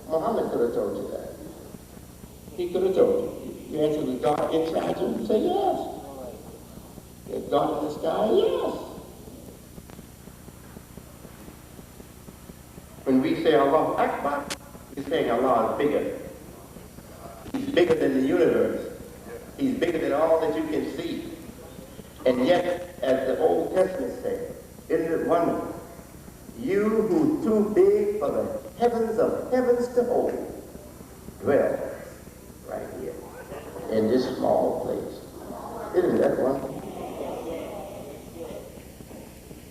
Muhammad could have told you that. He could have told you. You answer the God inside you and say yes. There's God in the sky, yes. When we say Allah Akbar, we're saying Allah is bigger. He's bigger than the universe. He's bigger than all that you can see. And yet, as the Old Testament says, isn't it wonderful? You who's too big for the heavens of heavens to hold, dwell right here in this small place. Isn't that wonderful?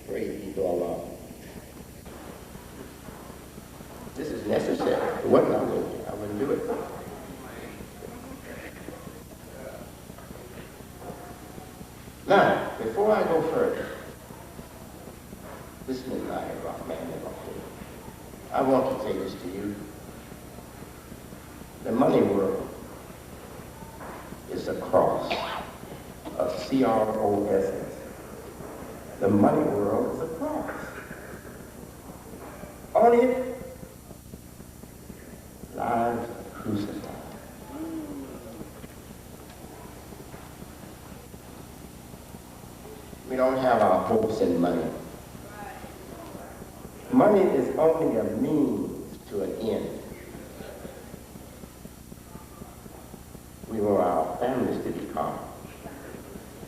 Praise be to Allah. This is necessary. It wasn't, I wouldn't do it. Now, before I go further, I want to say this to you. The money world is a cross, a C-R-O-S-S. The money world is a cross. On it lies crucified. We don't have our hopes in money. Money is only a means to an end. We want our families to become.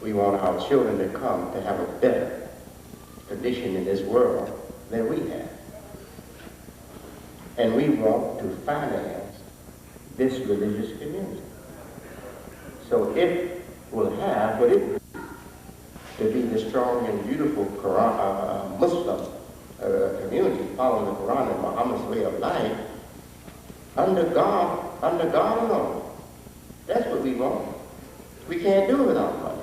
We want our children to come to have a better condition in this world than we have. And we want to finance this religious community. So if will have what it needs to be the strong and beautiful Quran, Muslim community following the Quran and Muhammad's way of life under God alone. That's what we want. We can't do it without money.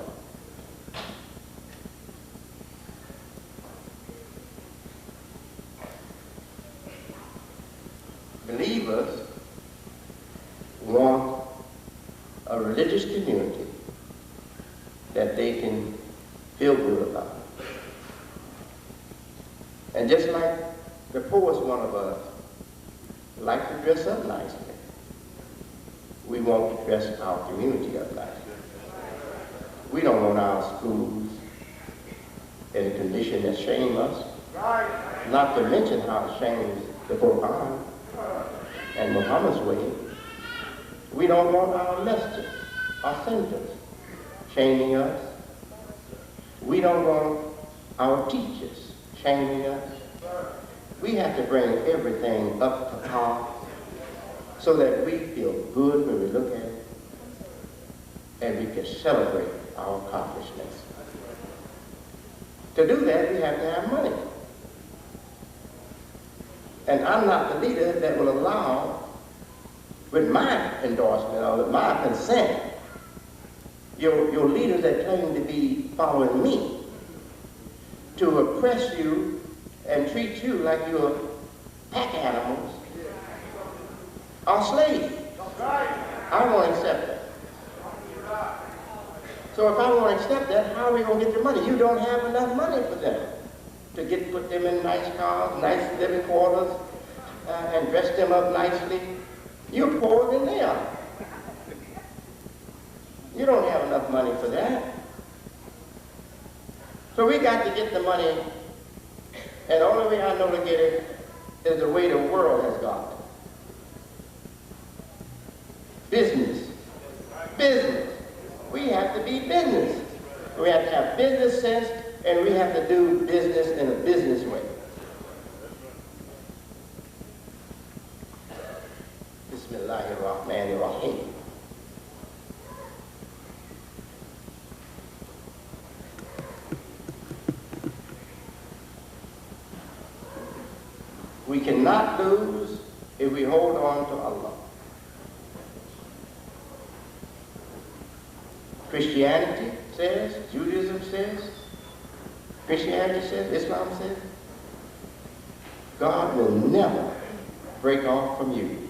Believers want a religious community that they can feel good about. And just like the poorest one of us like to dress up nicely, we want to dress our community up nicely. We don't want our schools in a condition that shame us, not to mention how it shames the Quran and Muhammad's way. We don't want our masjids, our centers, shaming us. We don't want our teachers shaming us. We have to bring everything up to par so that we feel good when we look at it and we can celebrate our accomplishments. To do that, we have to have money. And I'm not the leader that will allow, with my endorsement or with my consent, your leaders that claim to be following me, to oppress you and treat you like you're pack animals or slaves. I won't accept that. So if I won't accept that, how are we going to get the money? You don't have enough money for them to put them in nice cars, nice living quarters, and dress them up nicely. You're poorer than they are. You don't have enough money for that. So we got to get the money, and the only way I know to get it is the way the world has got it. Business. Business. We have to be business. We have to have business sense, and we have to do business in a business way. Bismillahirrahmanirrahim. We cannot lose if we hold on to Allah. Christianity says, Judaism says, Christianity says, Islam says, God will never break off from you.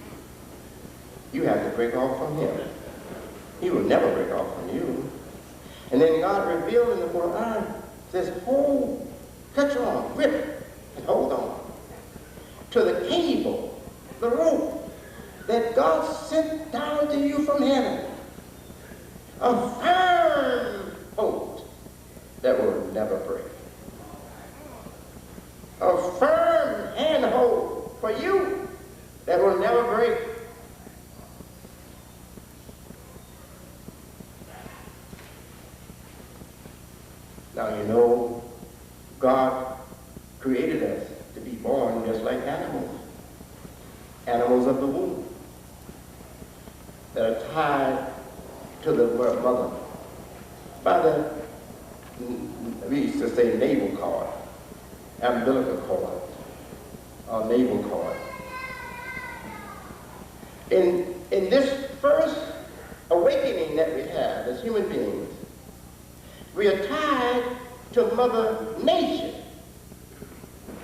You have to break off from Him. He will never break off from you. And then God revealed in the Quran, says, hold, cut your arm, grip it, and hold on to the cable, the rope that God sent down to you from heaven. A firm hold that will never break. A firm handhold for you that will never break. Now you know, God created us to be born just like animals. Animals of the womb that are tied to the mother by the, we used to say navel cord, umbilical cord, or navel cord. In this first awakening that we have as human beings, we are tied to Mother Nature.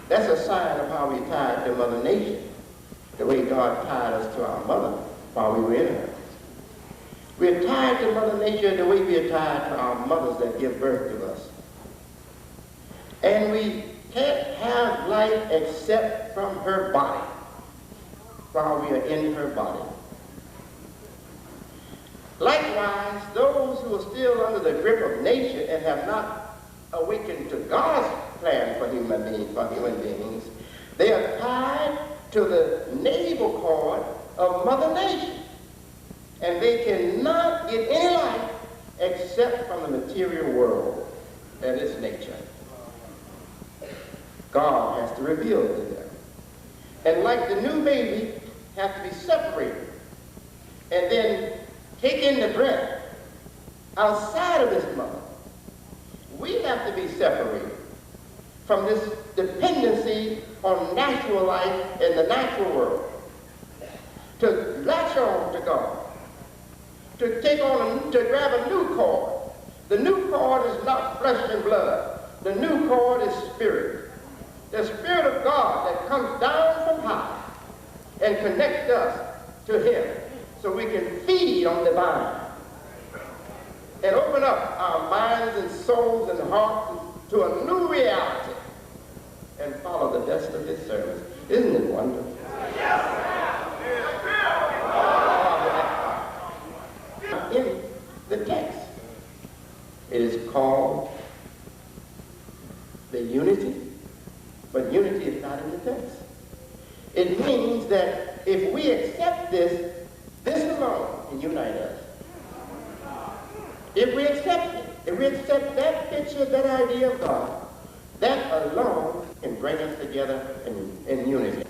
That's a sign of how we're tied to Mother Nature, the way God tied us to our mother while we were in her. We're tied to Mother Nature the way we are tied to our mothers that give birth to us. And we can't have life except from her body while we are in her body. Likewise, those who are still under the grip of nature and have not awakened to God's plan for human beings, they are tied to the navel cord of Mother Nature. And they cannot get any life except from the material world and its nature. God has to reveal it to them. And like the new baby, have to be separated and then take in the breath outside of this mother, we have to be separated from this dependency on natural life in the natural world, to latch on to God, to take on, to grab a new cord. The new cord is not flesh and blood. The new cord is spirit. The Spirit of God that comes down from high and connects us to Him so we can feed on the vine and open up our minds and souls and hearts to a new reality and follow the best of His service. Isn't it wonderful? In the text, it is called the unity, but unity is not in the text. It means that if we accept this alone can unite us. If we accept it, if we accept that picture, that idea of God, that alone can bring us together in unity.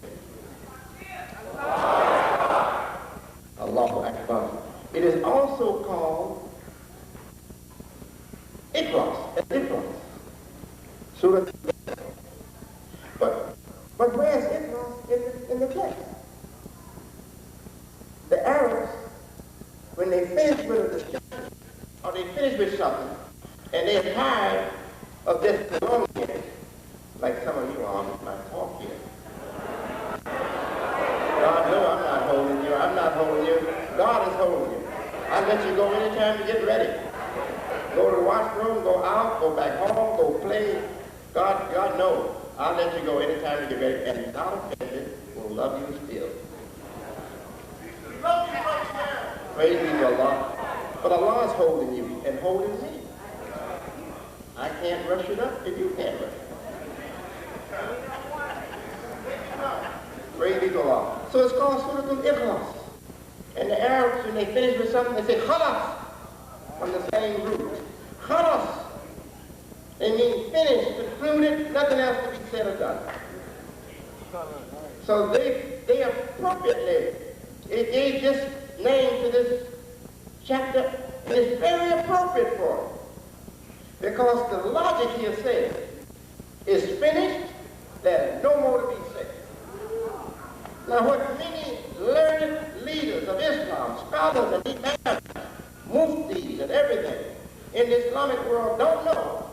Allahu Akbar. It is also called Ikhlas. Surah. But where's Ikhlas in the text? The Arabs, when they finish with a discussion, or they finish with something, and they're tired of this belonging, like some of you are on my talk here. God, no, I'm not holding you. I'm not holding you. God is holding you. I let you go anytime you get ready. Go to the washroom, go out, go back home, go play. God knows. I'll let you go anytime you get ready. And God offended will love you still. Praise be to Allah. But Allah is holding you and holding me. I can't rush it up if you can't rush it. Praise be to Allah. So it's called Surah Al-Ikhlas. And the Arabs, when they finish with something, they say khalas, from the same root. Khalas. They mean finished, concluded, nothing else to be said or done. So they appropriately, it gave this name to this chapter, and it's very appropriate for it. Because the logic here says, it's finished, there's no more to be said. Now what many learned leaders of Islam, scholars and imams, muftis and everything in the Islamic world don't know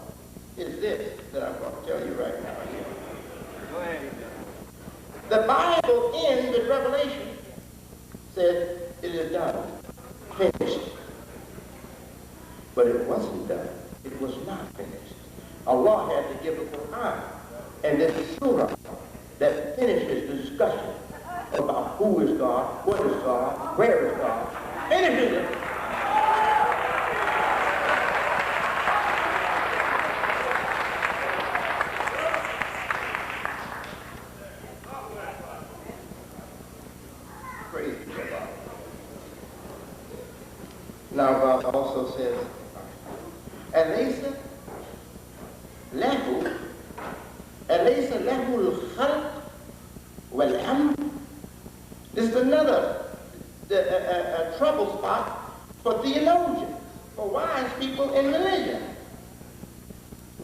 is this that I'm going to tell you right now. Go ahead. The Bible ends with Revelation says it is done, finished. But it wasn't done. It was not finished. Allah had to give the Qur'an and this surah that finishes the discussion about who is God, what is God, where is God, finishes it. Praise be to Allah. Now God also says, أليس له الخلق والأمر. This is another trouble spot for theologians, for wise people in religion.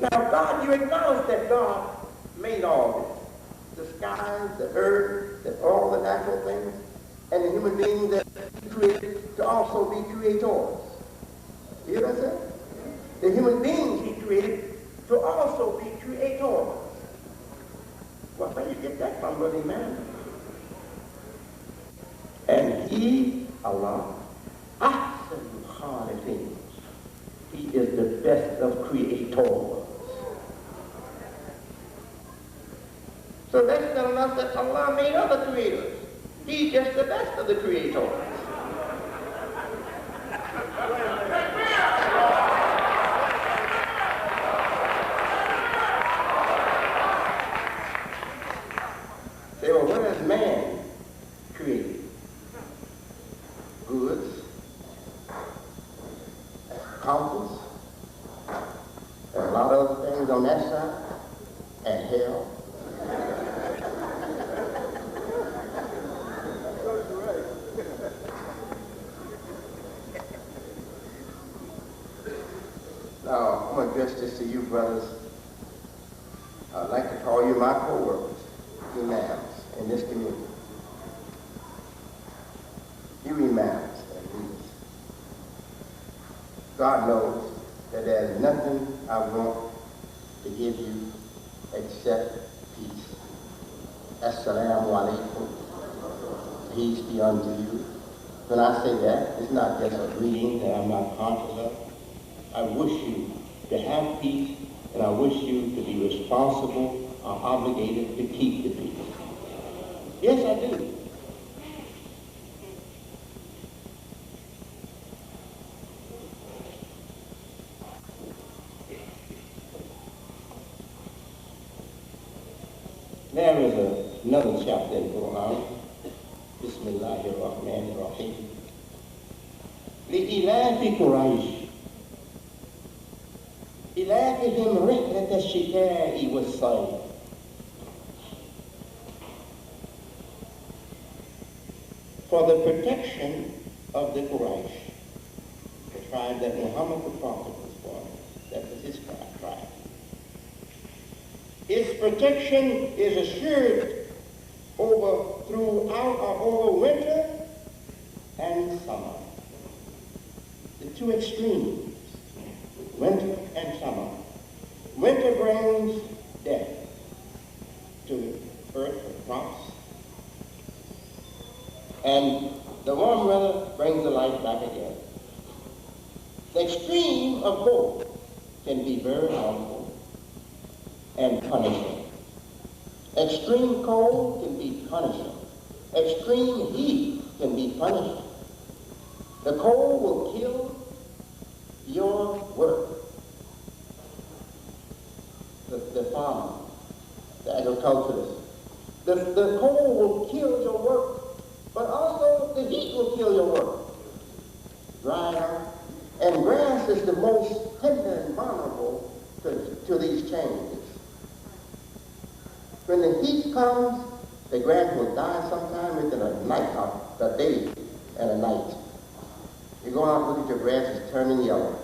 Now God, you acknowledge that God made all this, the skies, the earth, all the natural things, and the human beings that He created to also be creators. You hear what I said? The human beings He created to also be creators. Well, where do you get that from, Brother Imam? And He, Allah, Ahsanul Khaliqin. He is the best of creators. So that's telling us that Allah made other creators. He's just the best of the creators. Say, well, what has man created? Goods, comforts, and a lot of other things on that side, and hell. I'm going to address this to you, brothers. I'd like to call you my co-workers, imams in this community. You imams and leaders. God knows that there's nothing I want to give you except peace. Assalamu alaikum. Peace be unto you. When I say that, it's not just a greeting that I'm not conscious of. I wish you to have peace, and I wish you to be responsible or obligated to keep the peace. Yes, I do. There is another chapter in Quran. Bismillahirrahmanirrahim. لإلاف قريش إلافهم رحلة الشتاء والصيف. For the protection of the Quraysh, the tribe that Muhammad the Prophet was born, that was his tribe. Its protection is assured over winter and summer. The two extremes, winter and summer. Winter brings death to earth and crops, and the warm weather brings the life back again. The extreme of both can be very harmful and punishing. Extreme cold can be punishing. Extreme heat can be punishing. The cold will kill your work. The farmer, the agriculturist. The cold will kill your work, but also the heat will kill your work. Dry out. And grass is the most tender and vulnerable to these changes. When the heat comes, the grass will die sometime within a day and a night. You go out and look at your grass, it's turning yellow.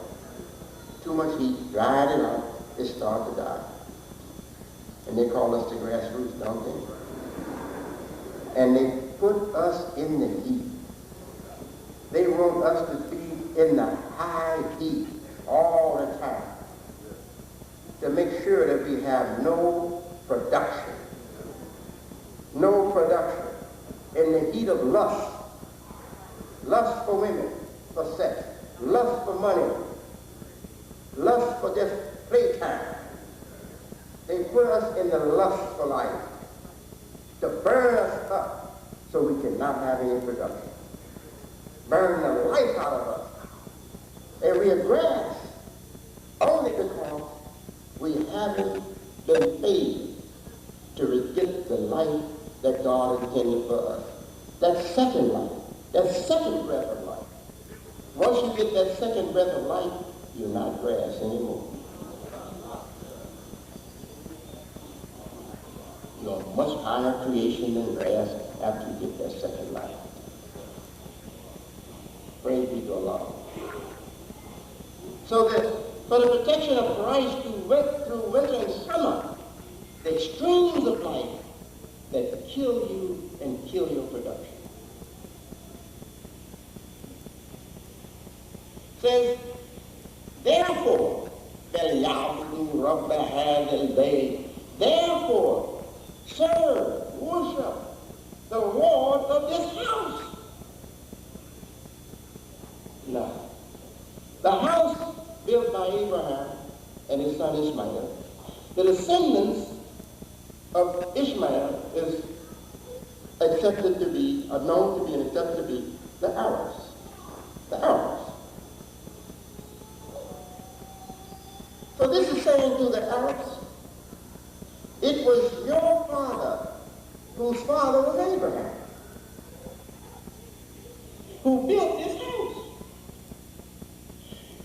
Too much heat, dried it out, it starts to die. And they call us the grassroots, don't they? And they put us in the heat. They want us to be in the high heat all the time to make sure that we have no production. No production. In the heat of lust. Lust for women, for sex. Lust for money. Lust for just playtime. They put us in the lust for life to burn us up so we cannot have any production. Burn the life out of us. And we are grass only because we haven't been paid to get the life that God intended for us. That second life, that second breath of life. Once you get that second breath of life, you're not grass anymore. You're a much higher creation than grass after you get that second life. Praise be to Allah. So that for the protection of Christ through winter and summer, the extremes of life that kill you and kill your production. Says, therefore, therefore, serve, worship the Lord of this house. Now, the house built by Abraham and his son Ishmael, the descendants of Ishmael is accepted to be, or known to be and accepted to be, the Arabs. The Arabs. So this is saying to the Arabs, it was your father, whose father was Abraham, who built this house.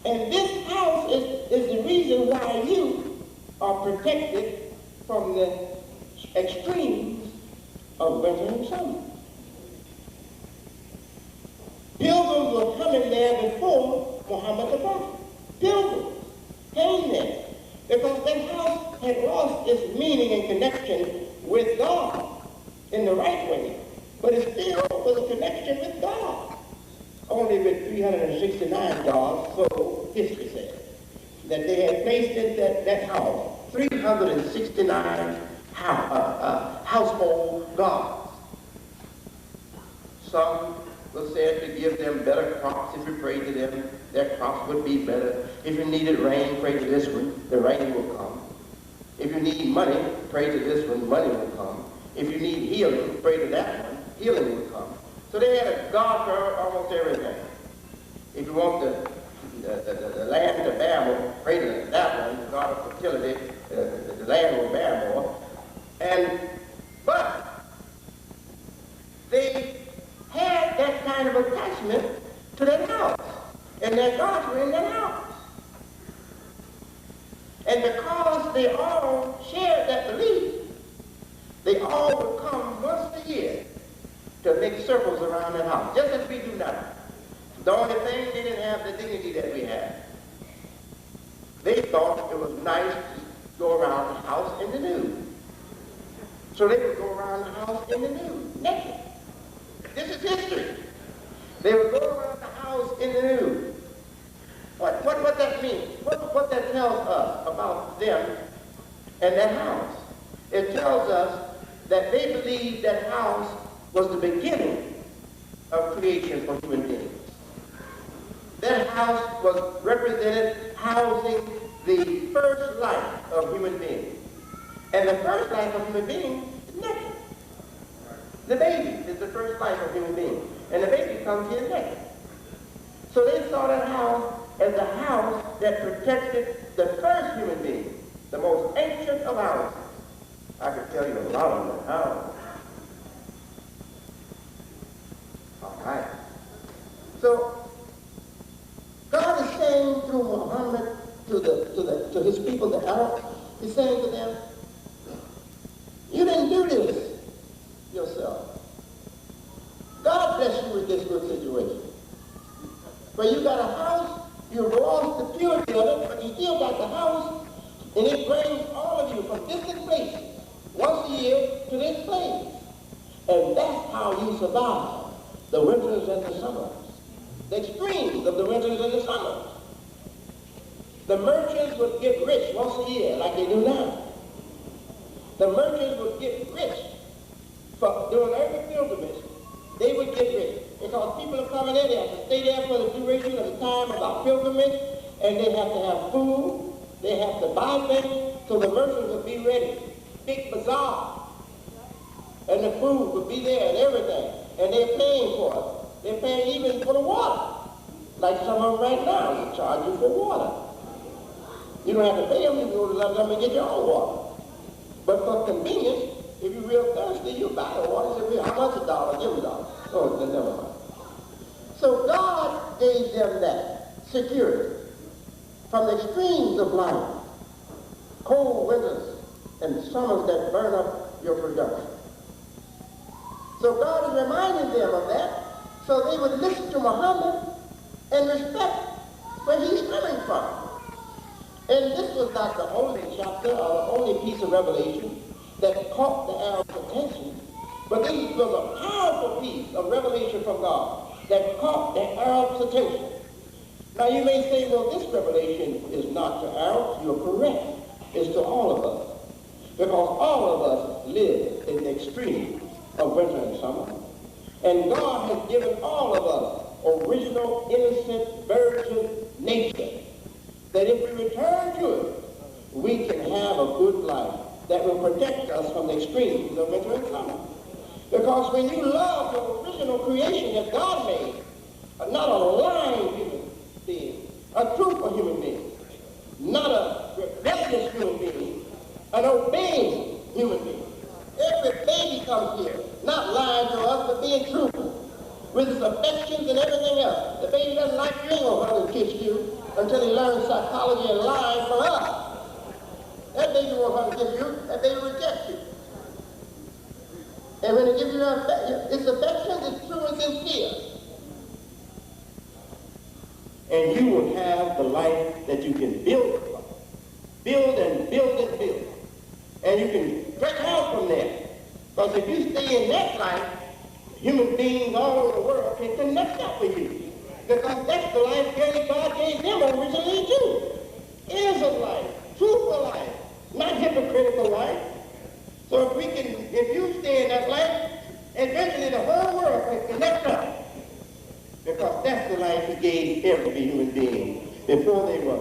And this house is the reason why you are protected from the extremes of winter and summer. Pilgrims were coming there before Muhammad the Prophet. Pilgrims had lost its meaning and connection with God in the right way, but it still was a connection with God. Only with 369 gods, so history says, that they had placed in that house 369 household gods. Some was said to give them better crops. If you prayed to them, their crops would be better. If you needed rain, pray to this one, the rain will come. If you need money, pray to this one, money will come. If you need healing, pray to that one, healing will come. So they had a God for almost everything. If you want the land to bear more, pray to that one, the God of fertility, the land will bear more. But they had that kind of attachment to their house, and their gods were in their house. And because they all shared that belief, they all would come once a year to make circles around that house, just as we do now. The only thing, they didn't have the dignity that we have. They thought it was nice to go around the house in the nude. So they would go around the house in the nude, naked. This is history. They would go around the house in the nude. What that means, what that tells us about them and that house. It tells us that they believed that house was the beginning of creation for human beings. That house was represented housing the first life of human beings. And the first life of human beings is naked. The baby is the first life of human beings. And the baby comes here naked. So they saw that house as the house that protected the first human being, the most ancient of houses. I could tell you a lot on that house. All right. So God is saying through Muhammad to his people, the Arabs, he's saying to them, you didn't do this yourself. God bless you with this good situation. But you got a house, you lost the purity of it, but you still got the house, and it brings all of you from distant places once a year to this place. And that's how you survive the winters and the summers, the extremes of the winters and the summers. The merchants would get rich once a year like they do now. The merchants would get rich for doing every pilgrimage. They would get rich because people are coming in, they have to stay there for the duration of the time of our pilgrimage, and they have to have food, they have to buy things, so the merchants would be ready. Big bazaar. And the food would be there and everything. And they're paying for it. They're paying even for the water. Like some of them right now, they charge you for water. You don't have to pay them, you can go to them and get your own water. But for convenience, if you're real thirsty, you buy the water. Say, how much $1? Give me $1. Oh, then never mind. So God gave them that security from the extremes of life, cold winters and summers that burn up your production. So God is reminding them of that, so they would listen to Muhammad and respect where he's coming from. And this was not the only chapter or the only piece of revelation that caught the Arab's attention, but this was a powerful piece of revelation from God that caught the Arab's attention. Now you may say, well, this revelation is not to Arabs. You're correct. It's to all of us. Because all of us live in the extreme of winter and summer. And God has given all of us original, innocent, virgin nature, that if we return to it, we can have a good life that will protect us from the extremes of winter and summer. Because when you love the original creation that God made, not a lying human being, a truthful human being, not a rebellious human being, an obeying human being. Every baby comes here, not lying to us, but being truthful, with his affections and everything else. The baby doesn't like you, ain't gonna hug and kiss you until he learns psychology and lying from us. That baby won't hug and kiss you, that baby rejects you. And when it gives you its affections, it's true and sincere. And you will have the life that you can build from. Build and build and build. And you can break off from there. Because if you stay in that life, human beings all over the world can connect up with you. Because that's the life God gave them originally too. Innocent life, truthful life, not hypocritical life. So if you stay in that life, eventually the whole world can connect up. Because that's the life he gave every human being before they were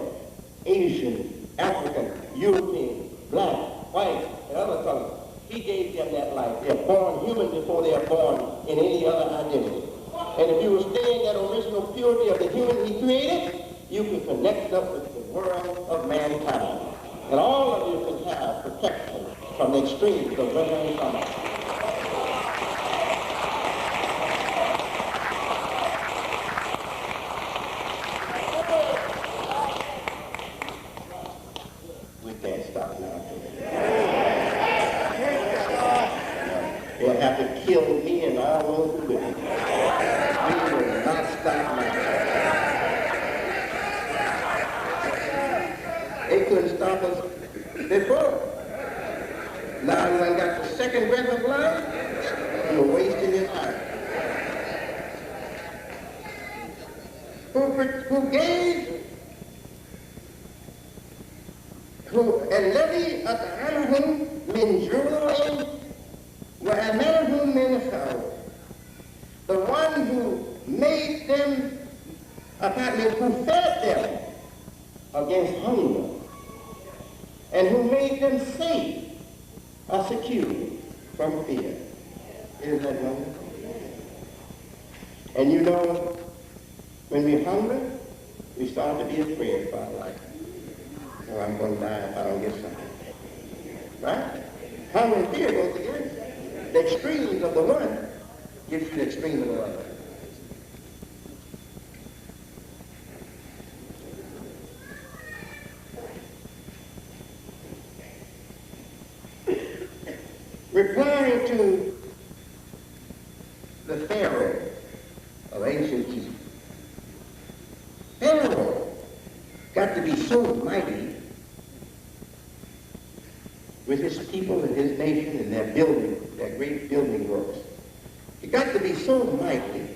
Asian, African, European, black, white, and other colors. He gave them that life. They're born human before they are born in any other identity. And if you will stay in that original purity of the human he created, you can connect up with the world of mankind. And all of you can have protection from the extremes of weather and summer. We can't stop now. They'll have to kill me and all those who with me. We will not stop now. They couldn't stop us before. Now you done got the second breath of life, you're wasting your life. الذي أطعمهم من جوع وأمنهم من خوف. The one who made them, who fed them against hunger, and who made them safe or secure from fear. Isn't that wonderful? And you know, when we're hungry, we start to be afraid about life. Oh, I'm going to die if I don't get something. Right? Hunger and fear goes together. The extremes of the one gives you the extremes of the other. Replying to the Pharaoh of ancient Egypt. Pharaoh got to be so mighty with his people and his nation and their building, their great building works. He got to be so mighty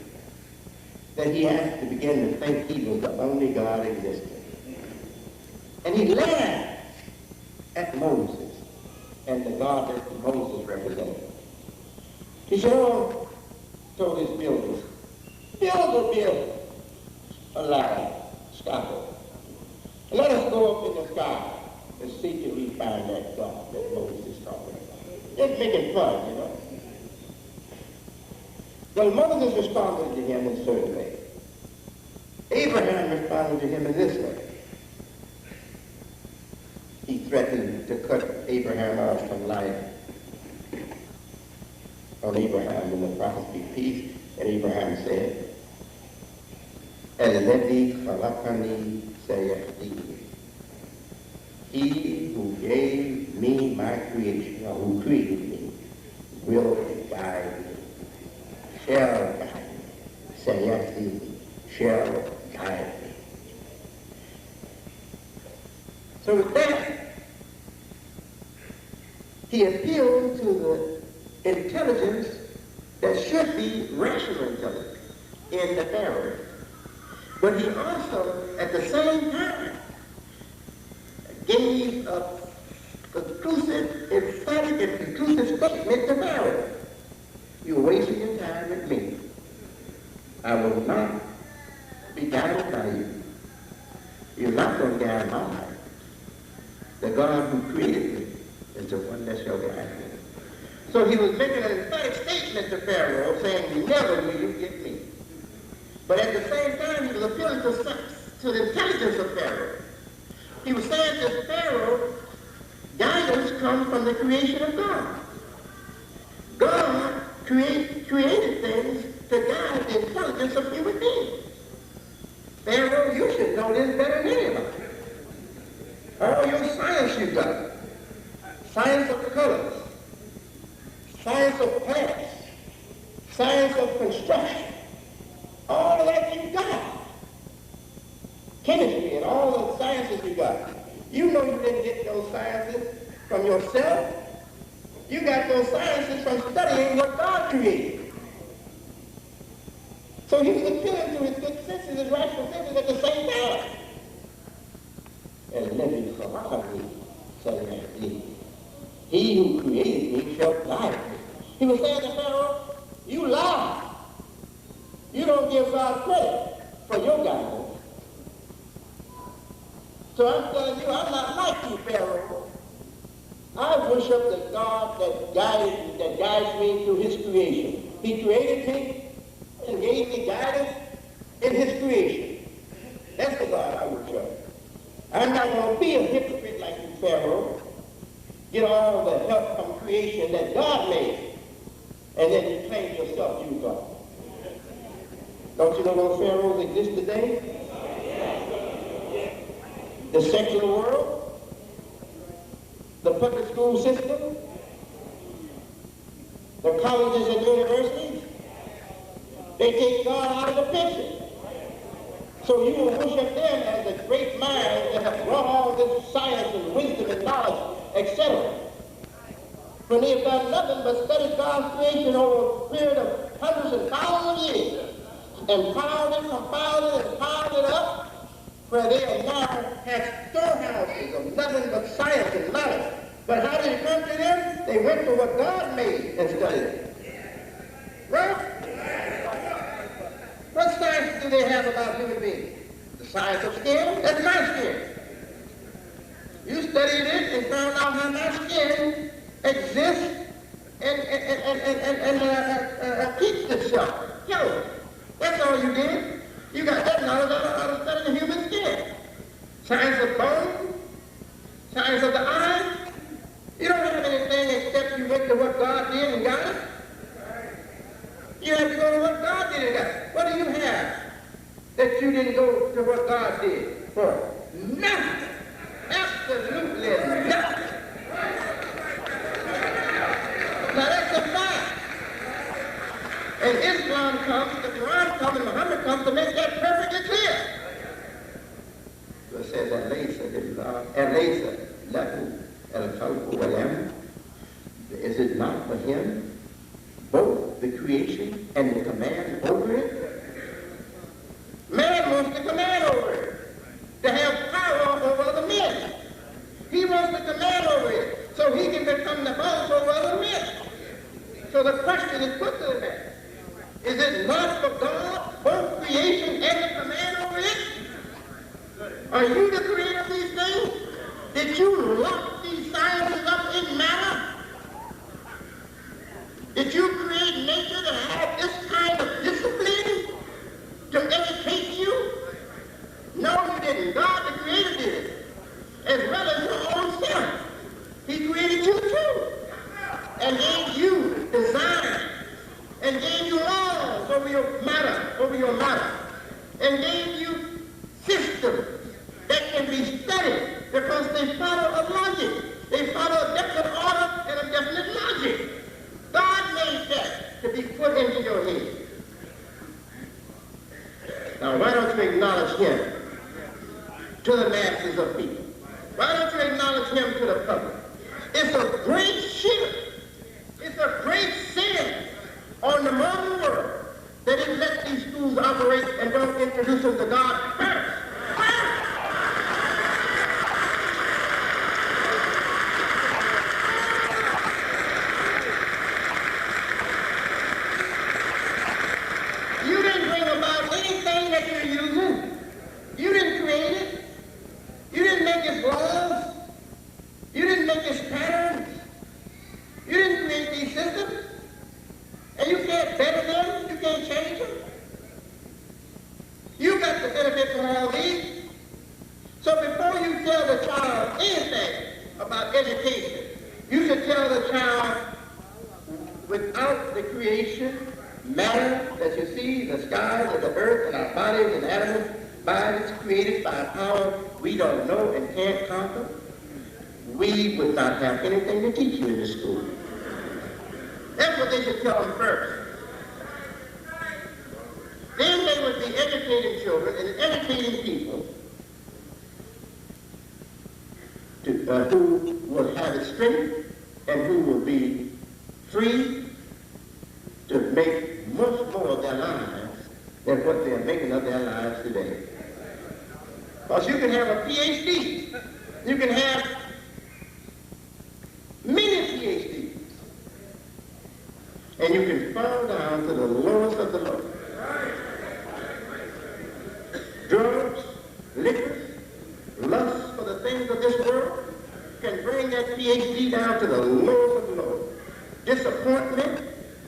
that he had to begin to think he was the only God existing. And he laughed at Moses and the God that Moses represented. He said, oh, told his builders, build a ladder, scaffold. And let us go up in the sky and see till we find that God that Moses is talking about. Just making fun, you know. Well, Moses responded to him in a certain way. Abraham responded to him in this way. He threatened to cut Abraham off from life. On Abraham in the prophet be peace, and Abraham said, الذي خلقني سيهديني. He who gave me my creation, or who created me, will guide me, shall guide me, سيهديني, shall guide me. So with that, he appealed to the intelligence that should be rational intelligence in the Pharaoh. But he also, at the same time, gave a conclusive, emphatic and conclusive statement to Pharaoh. You're wasting your time with me. I will not be guided by you. You're not going to guide my life. The God who created me is the one that shall guide me. So he was making an emphatic statement to Pharaoh, saying, never will you get me. But at the same time, he was appealing to the intelligence of Pharaoh. He was saying to Pharaoh, guidance comes from the creation of God. God created things to guide the intelligence of human beings. Pharaoh, you should know this better than anybody. All your science you got, science of colors, science of plants, science of construction, all of that you got. Chemistry and all the sciences you got. You know you didn't get those sciences from yourself. You got those sciences from studying what God created. So he was appealing to his good senses, his rational senses at the same time. And living for me, said me. He who created me shall guide me. He was saying to Pharaoh, you lie. You don't give God credit for your guidance. So I'm telling you, I'm not like you, Pharaoh. I worship the God that guides me through his creation. He created me and gave me guidance in his creation. That's the God I worship. I'm not going to be a hypocrite like you, Pharaoh. Get all the help from creation that God made, and then you claim yourself you God. Don't you know those pharaohs exist today? The secular world, the public school system, the colleges and universities, they take God out of the picture. So you will worship them as the great minds that have brought all this science and wisdom and knowledge, etc. When they have done nothing but study God's creation over a period of hundreds and thousands of years, and piled it, compiled it, and piled it up, where they now have storehouses of nothing but science and knowledge. But how did it come to them? They went to what God made and studied it. Right? What science do they have about human beings? The science of skin? That's my skin. You studied it and found out how my skin exists and keeps itself. Yo, that's all you did. You got that knowledge out of studying the human skin. Science of bone, science of the eye. You don't have anything except you went to what God did and got it. You have to go to what God did and got it. What do you have that you didn't go to what God did for? Nothing. Absolutely nothing. Now that's a fact. And Islam comes, the Quran comes, and Muhammad comes to make that perfectly clear. So it says, أَلَيْسَ لَهُ الْخَلْقُ وَالْأَمْرُ. Is it not for him both the creation and the command over it? Man wants the command over it, to have power over other men. He wants the command over it, so he can become the boss over other men. So the question is put to the man. Is it not for God, both creation and the command over it? Are you the creator of these things? Did you lock these sciences up in matter? Did you create nature to have this kind of discipline to educate you? No, you didn't. God, the creator, did it. As well as your own self. He created you too. And gave you design. And gave you laws over your matter. And gave you systems that can be studied because they follow a logic. They follow a definite order and a definite logic. God made that to be put into your head. Now, why don't you acknowledge him to the masses of people? Why don't you acknowledge him to the public? It's a great shirk. It's a great sin on the modern world that it let these schools operate and don't introduce them to God first. You didn't bring about anything that you're using. You didn't create it. You didn't make its laws. You didn't make its patterns. You didn't create these systems. And you can't better them. You can't change them. You got the benefit from all these. So before you tell the child anything about education, you should tell the child without the creation, matter that you see, the skies and the earth and our bodies and animals, bodies created by a power we don't know and can't conquer, we would not have anything to teach you in the school. That's what they should tell them first. Then they would be educating children and educating people who will have it straight and who will be free to make much more of their lives than what they're making of their lives today. Because you can have a PhD, you can have many PhDs, and you can fall down to the lowest of the low. Drugs, liquor, lust for the things of this world can bring that PhD down to the lowest of the low. Disappointment,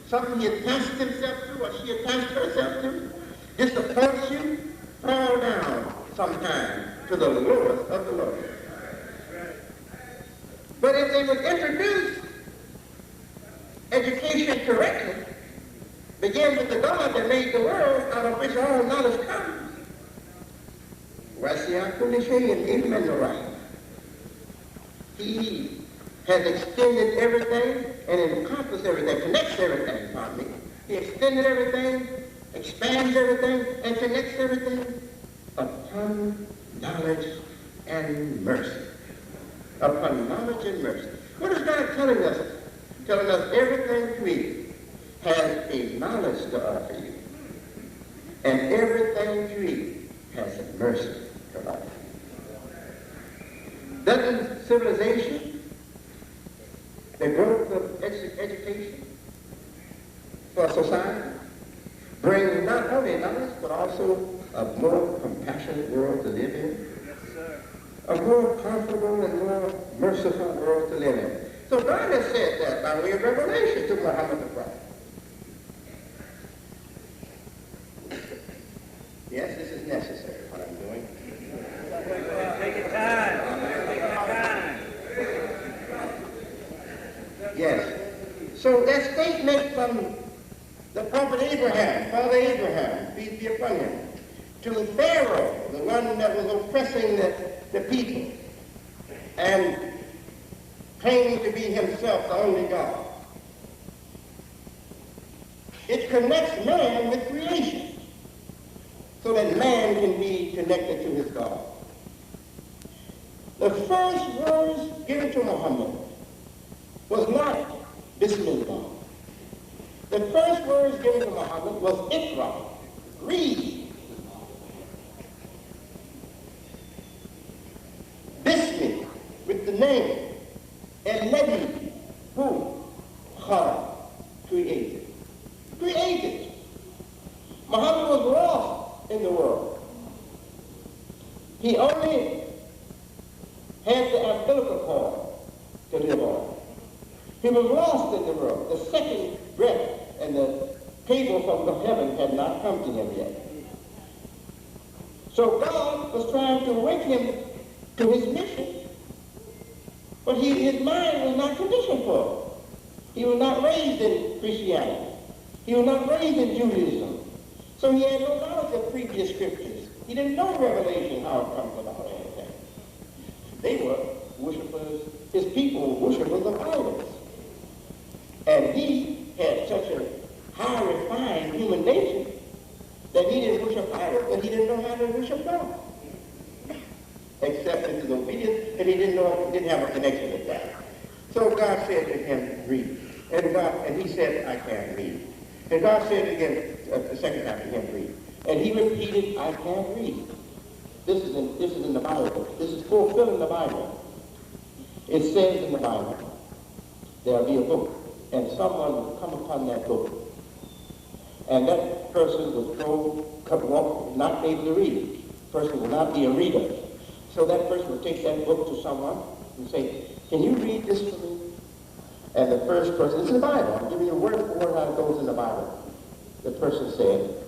something he attached himself to or she attached herself to, disappoints you, fall down sometime to the lowest of the low. But if they would introduce education correctly, begin with the God that made the world, out of which all knowledge comes. He has extended everything and encompassed everything, connects everything, pardon me. He extended everything, expands everything, and connects everything upon knowledge and mercy. Upon knowledge and mercy. What is God telling us? Telling us everything created has a knowledge to offer you. And everything created has a mercy to offer you. Doesn't civilization, the growth of education for society, bring not only knowledge, but also a more compassionate world to live in? Yes, sir. A more comfortable and more merciful world to live in. So God has said that by way of revelation to Muhammad the Prophet. Yes, this is necessary, what I'm doing. Take your time. Take your time. Yes. So that statement from the prophet Abraham, Father Abraham, peace be upon him, to Pharaoh, the one that was oppressing the people, and claiming to be himself the only God. It connects man with creation, so that man can be connected to his God. The first words given to Muhammad was not Bismillah. The first words given to Muhammad was Iqra, read. Bismi, with the name, and Nabi, who? Khalaq, created. Created. Muhammad was lost in the world. He only had the umbilical cord to live on. He was lost in the world. The second breath and the cable from the heaven had not come to him yet. So God was trying to wake him to his mission, but his mind was not conditioned for it. He was not raised in Christianity. He was not raised in Judaism. So he had no knowledge of previous scriptures. He didn't know Revelation, how it comes about anything. They were worshipers, his people were worshipers of idols. And he had such a high refined human nature that he didn't worship idols, but he didn't know how to worship God. Except in his obedience, and he didn't have a connection with that. So God said to him, read. And he said, I can't read. And God said again, the second time to him, read. And he repeated, I can't read. This is in the Bible. This is fulfilling the Bible. It says in the Bible, there'll be a book, and someone will come upon that book. And that person will not be able to read it. Person will not be a reader. So that person will take that book to someone and say, can you read this for me? And the first person, this is the Bible, I'm giving you word for word how it goes in the Bible. The person said,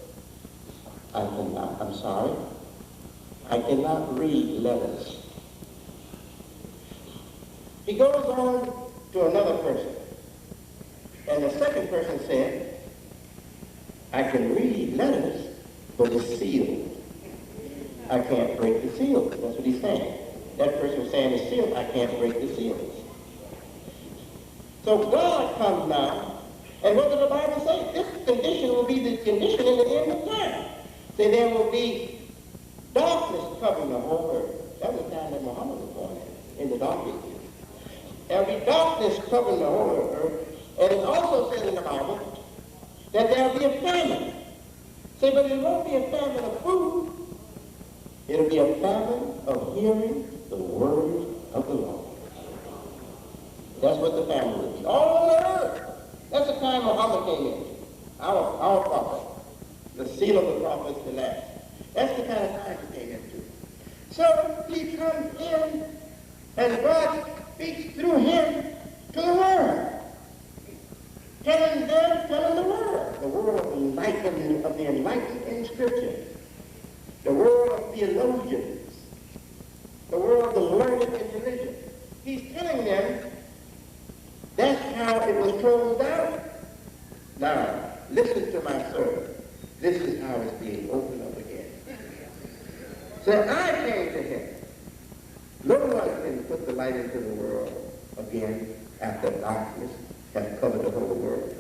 I cannot, I'm sorry, I cannot read letters. He goes on to another person. And the second person said, I can read letters, but it's sealed. I can't break the seals. That's what he's saying. That person was saying it's sealed. I can't break the seals. So God comes now, and what does the Bible say? This condition will be the condition in the end of time. Say there will be darkness covering the whole earth. That was the time that Muhammad was born in the dark darkness covering the whole earth. And it also says in the Bible that there will be a famine. Say, but it won't be a famine of food. It'll be a famine of hearing the word of the Lord. That's what the famine will be. All over the earth. That's the time Muhammad came in. Our prophet. The seal of the prophets, the last. That's the kind of time he came into. So he comes in, and God speaks through him to the world. Telling the world of enlightenment, of the enlightened in Scripture, the world of theologians, the world of the learned in religion. He's telling them that's how it was closed out. Now, listen to my sermon. This is how it's being opened up again. So I came to him. No one can put the light into the world again after darkness has covered the whole world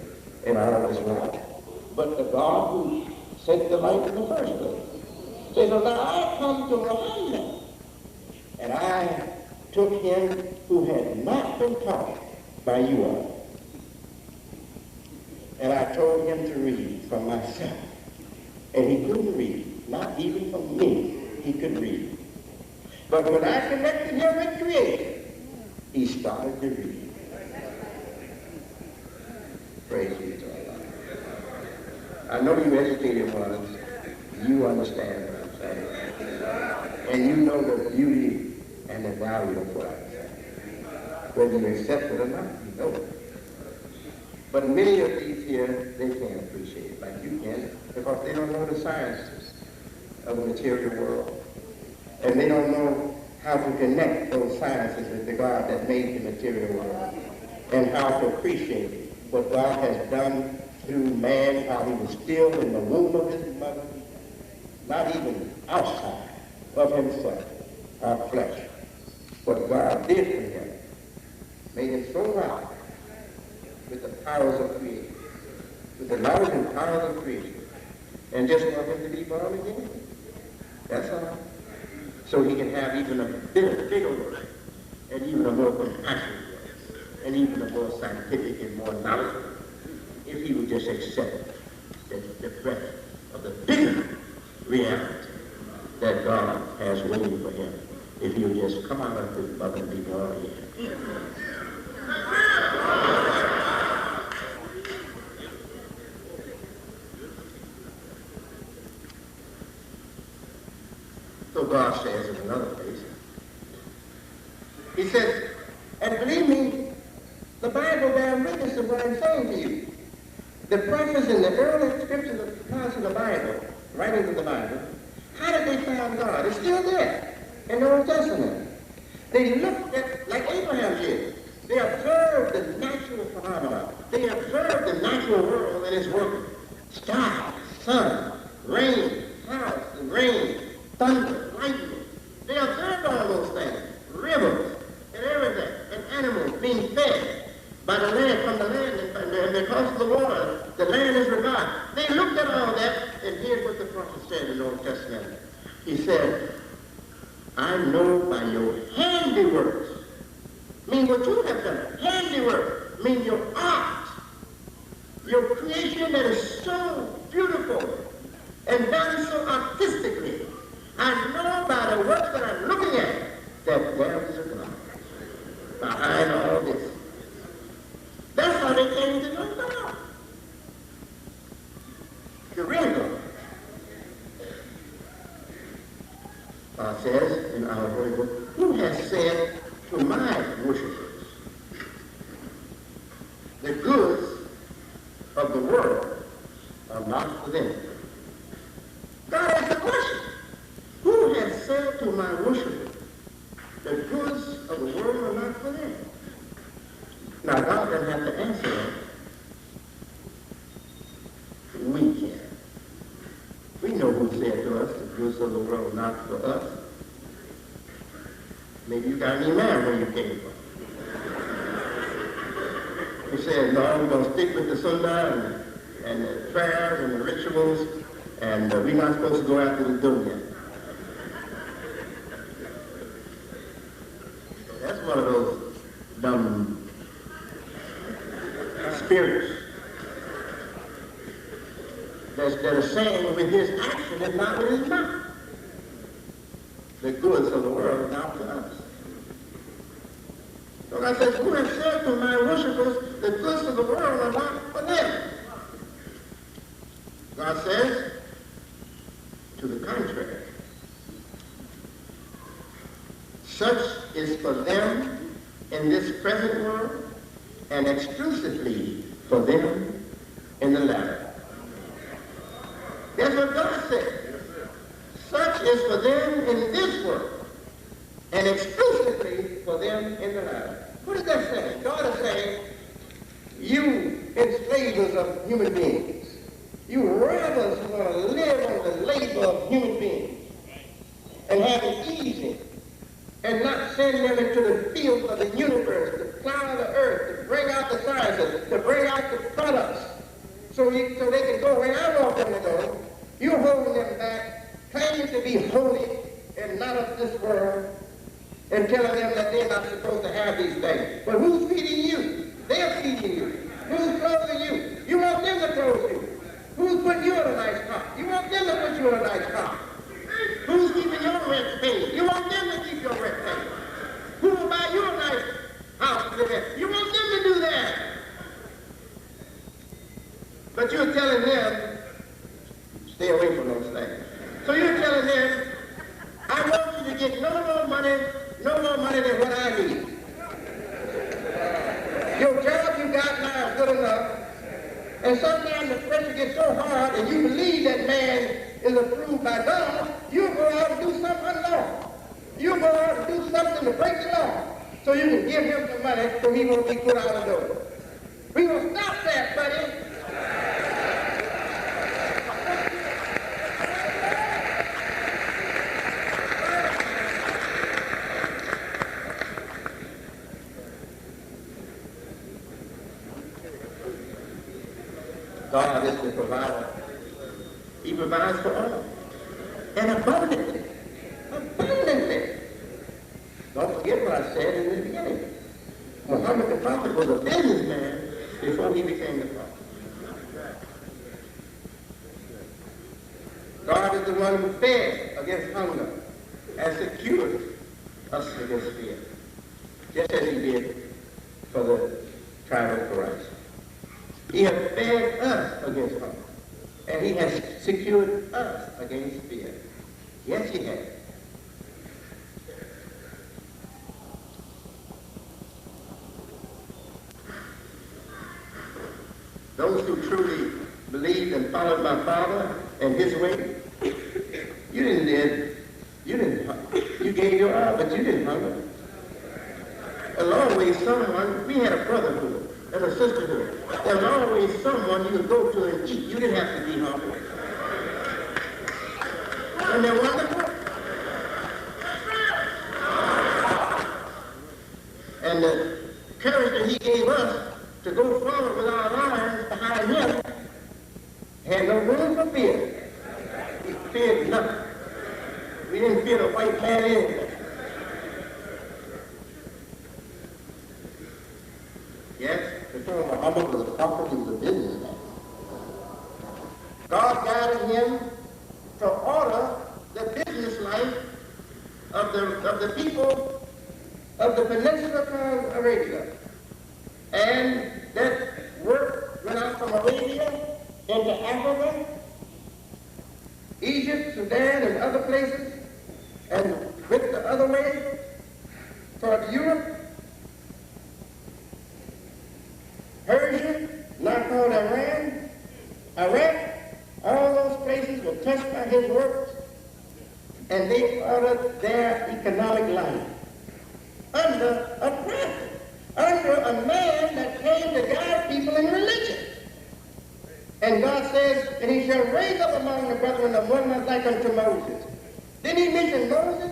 and all this world. But the God who sent the light in the first place. So now I come to Muhammad, and I took him who had not been taught by you all. And I told him to read from myself. And he couldn't read, not even from me, he could read. But when I connected him with creation, he started to read. Praise be to Allah. I know you educated ones, you understand what I'm saying. And you know the beauty and the value of what I'm saying. Whether you accept it or not, you know it. But many of these here, they can't appreciate it like you can, because they don't know the sciences of the material world. And they don't know how to connect those sciences with the God that made the material world, and how to appreciate what God has done through man while he was still in the womb of his mother, not even outside of himself, our flesh. What God did for him made him so wise with the powers of creation, with the knowledge and powers of creation, and just want him to be born again. That's all. So he can have even a bigger work, and even a more compassionate work, and even a more scientific and more knowledgeable, if he would just accept the breath of the bigger reality that God has waiting for him, if he would just come out of his mother and be born again. So God says in another place, he says, and believe me, the Bible bears witness of what I'm saying to you. The prophets in the early scriptures of parts of the Bible, writings of the Bible, how did they find God? It's still there in the Old Testament. They looked at, like Abraham did, they observed the natural phenomena. They observed the natural world and its working. Sky, sun, rain, clouds, and rain, thunder, lightning. They observed all those things. Rivers and everything, and animals being fed by the land, from the land, and because of the water, the land is revived. They looked at all that, and here's what the prophet said in the Old Testament. He said, I know by your handiworks, mean what you have done. Handiwork, mean your art, your creation that is so beautiful and done so artistically. I know by the works that I'm looking at that there is a God behind all this. That's how they came to know God. The real God. God says in our holy book, who has said to my worshipers, the goods of the world are not for them. God has a question. Who has said to my worshipers, the goods of the world are not for them? Now, God doesn't have to answer that. We can. We know who said to us, the goods of the world are not for us. Maybe you got an Imam where you came from. He said, no, we're going to stick with the sunnah and the prayers and the rituals, and we're not supposed to go after the dunya. That's one of those dumb action and not with his mouth. The goods of the world are now to us. So God says, who has said to my worshipers, the goods of the world are not for them? God says, to the contrary. Such is for them in this present world and exclusively for them in the latter. That's what God said. Such is for them in this world and exclusively for them in the latter. What is that saying? God is saying, you enslavers of human beings, you robbers who want to live on the labor of human beings and have it easy and not send them into the fields of the universe to plow the earth, to bring out the sciences, to bring out the products so they can go where I want them to go. You're holding them back, claiming to be holy and not of this world, and telling them that they're not supposed to have these things. But who's feeding you? They're feeding you. Who's clothing you? You want them to clothe you. Who's putting you in a nice car? You want them to put you in a nice car. Who's keeping your rent paid? You want them to keep your rent paid. Who will buy you a nice house to live in? You want them to do that. But you're telling them, stay away from those things. So you're telling them, I want you to get no more money than what I need. Your job you got now is good enough. And sometimes the pressure gets so hard and you believe that man is approved by God, you'll go out and do something unlawful. You'll go out and do something to break the law so you can give him some money so he won't be put out the door. We will stop that, buddy. God is the provider. He provides for all. And abundantly. Abundantly. Don't forget what I said in the beginning. Muhammad the Prophet was a businessman before he became the prophet. God is the one who fed against hunger and secured us against fear. Just as he did for the tribe of Christ. He has fed us against hunger, and he has secured us against fear. Yes, he has. Those who truly believed and followed my Father and his way, you gave your all, but you didn't hunger. There's always someone, we had a brotherhood. There's a sisterhood. There's always someone you could go to and eat. You didn't have to be hungry. And they're wonderful. And the courage that he gave us to go forward with our lives behind him had no room for fear. We feared nothing. We didn't fear the white man anything. Yes, before Muhammad was a prophet, he was a businessman. God guided him to order the business life of the people of the peninsula called Arabia. And that work went out from Arabia into Africa, Egypt, Sudan, and other places, and went the other way toward Europe, Persia, now called Iran, Iraq. All those places were touched by his works, and they ordered their economic life under a prophet, under a man that came to guide people in religion. And God says, and he shall raise up among the brethren of one not like unto Moses. Didn't he mention Moses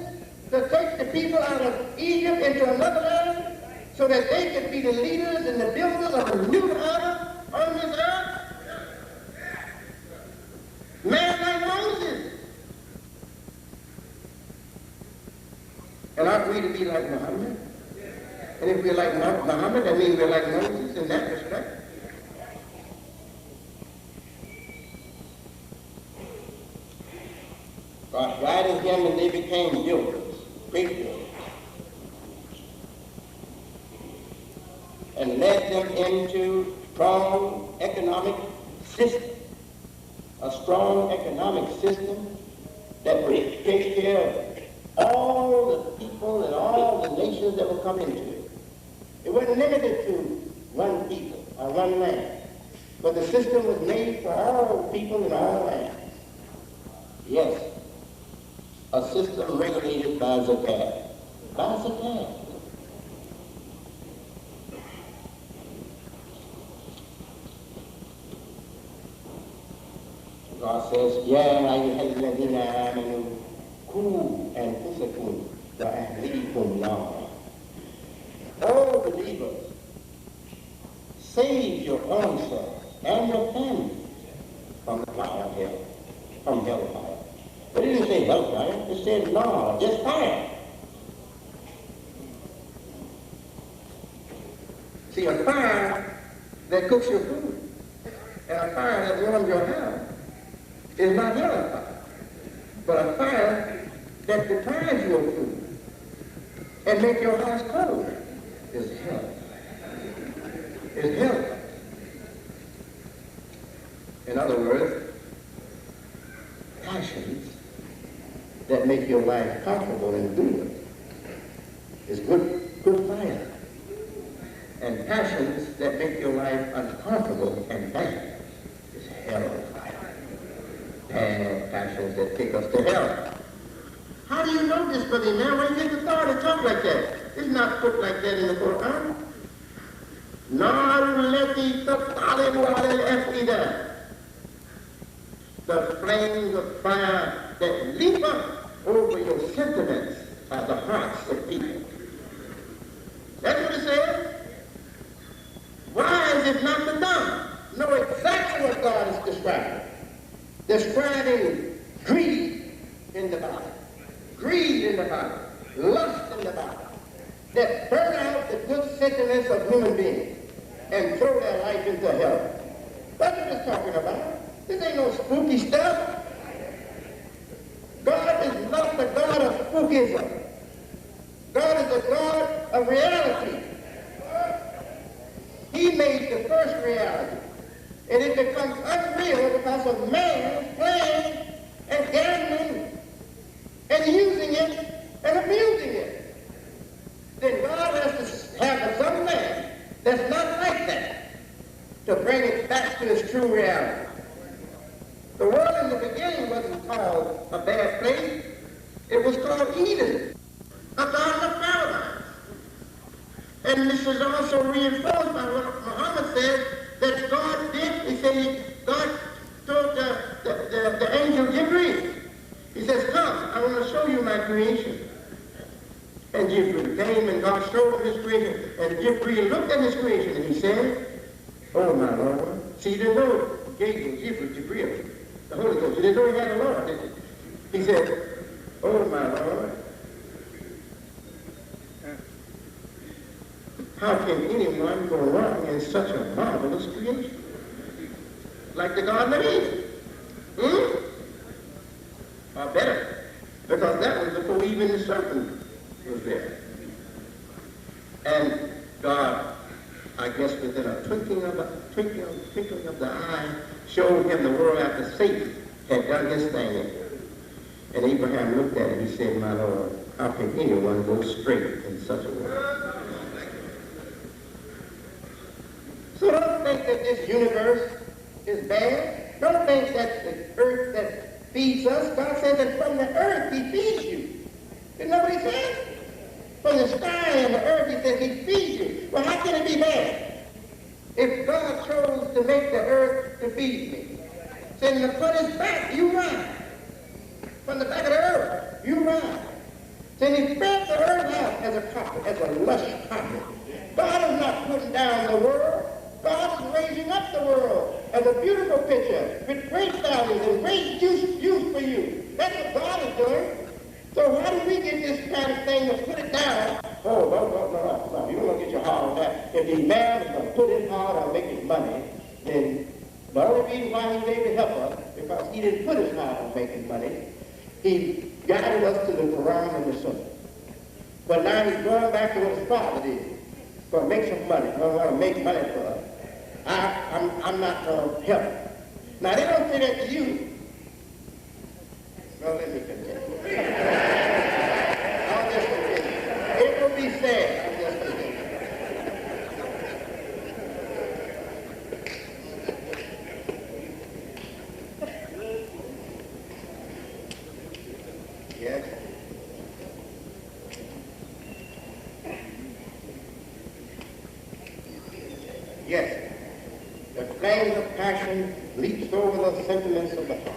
to take the people out of Egypt into another land so that they could be the leaders and the builders of a new order on this earth? Man like Moses. And aren't we to be like Muhammad? And if we're like Muhammad, that means we're like Moses in that respect. became builders, great builders, and led them into strong economic system, a strong economic system that would take care of all the people and all the nations that would come into it. It wasn't limited to one people or one land, but the system was made for all people in all lands. Yes, a system regulated by zakat. By zakat. God says, Ya ayyuhalladhina amanu qu anfusakum wa ahlikum nara. All believers, save your own self and your family from the fire of hell, from hellfire. But it didn't say hellfire, it said nara, just fire. See, a fire that cooks your food and a fire that warms your house is not hellfire, but a fire that deprives you of food and make your house cold is hell. Is hell. In other words, passions that make your life comfortable and good is good fire. And passions that make your life uncomfortable and bad is hell fire. Bad passions that take us to hell. How do you know this, Brother Imam? Where you get the thought to talk like that? It's not put like that in the Quran. نار التي تطلع على الأفئدة. The flames of fire that leap up over your sentiments are the hearts of people. That's what it says. Why is it not the dumb? Know exactly what God is describing. Describing greed in the body. Greed in the body. Lust in the body. That burn out the good sentiments of human beings and throw their life into hell. That's what it's talking about. This ain't no spooky stuff. God is not the God of spookism. God is the God of reality. He made the first reality. And it becomes unreal because of man playing and gambling and using it and abusing it. Then God has to have some man that's not like that to bring it back to its true reality. The world in the beginning wasn't called a bad place. It was called Eden, a garden of paradise. And this is also reinforced by what Muhammad said that God did. He said God told the angel Jibreel. He says, come, I want to show you my creation. And Jibreel came and God showed him his creation. And Jibreel looked at his creation and he said, oh my Lord. See, you didn't know Gabriel, Jibreel, the Holy Ghost. You didn't know he had a Lord, did you? He said, oh my Lord. How can anyone go wrong in such a marvelous creation? Like the Garden of Eden. Or better. Because that was before even the serpent was there. And God, I guess within a twinkling of the eye, showed him the world after Satan had done his thing. And Abraham looked at it and he said, my Lord, how can anyone go straight in such a world? So don't think that this universe is bad. Don't think that the earth that feeds us, God said that from the earth he feeds you. Didn't know what he said? From the sky and the earth he said he feeds you. Well, how can it be bad? If God chose to make the earth to feed me, then upon his back you ride. From the back of the earth, you ride. Then he spread the earth out as a carpet, as a lush carpet. God is not putting down the world. God is raising up the world as a beautiful picture with great values and great use for you. That's what God is doing. So how do we get this kind of thing to put it down? Oh, no. You don't want to get your heart on that. If the man is going to put his heart on making money, then the only reason why he's able to help us, because he didn't put his heart on making money, he guided us to the Quran and the Sunnah. But now he's going back to what his father did. Going to make some money. Going to want to make money for us. I'm not going to help. Now, they don't say that to you. No, let me continue. I'll just continue. It will be sad. I'll just continue. Yes. Yes. The flames of passion leaps over the sentiments of the heart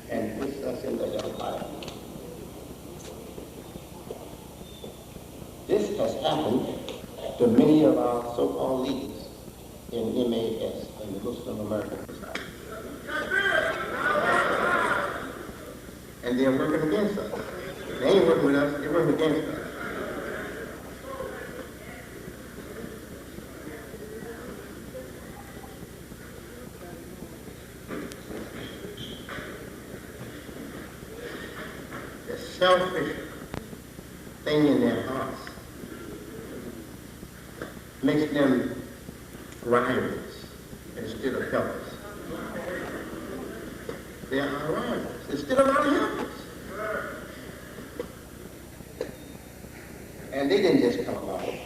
and puts us in the hellfire. This has happened to many of our so-called leaders in MAS, in the Muslim American Society. And they're working against us. They ain't working with us, they're working against us. The selfish thing in their hearts makes them rivals instead of helpers. They are our rivals instead of our helpers. And they didn't just come about it.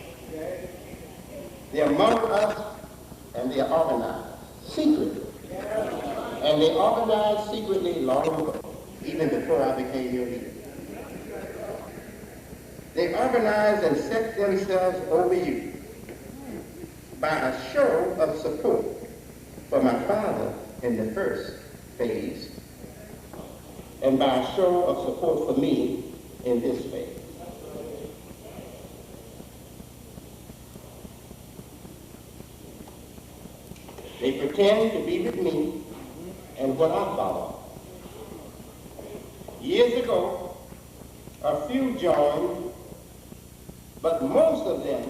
They're among us and they're organized secretly. And they organized secretly long ago, even before I became your leader. They organized and set themselves over you by a show of support for my father in the first phase, and by a show of support for me in this phase. They pretend to be with me and what I follow. Years ago, a few joined, but most of them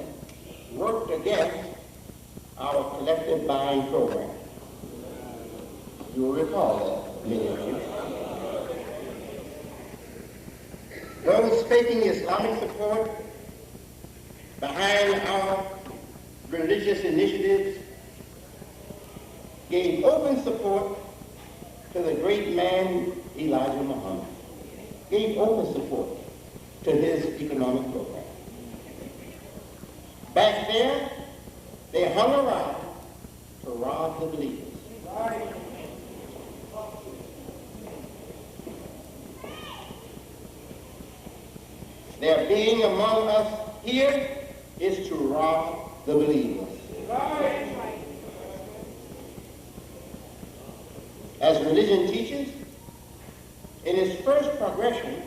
worked against our collective buying program. You will recall that, many of you. Those faking Islamic support behind our religious initiatives gave open support to the great man Elijah Muhammad, gave open support to his economic program. Back there, they hung around to rob the believers. Their being among us here is to rob the believers. As religion teaches, in its first progression,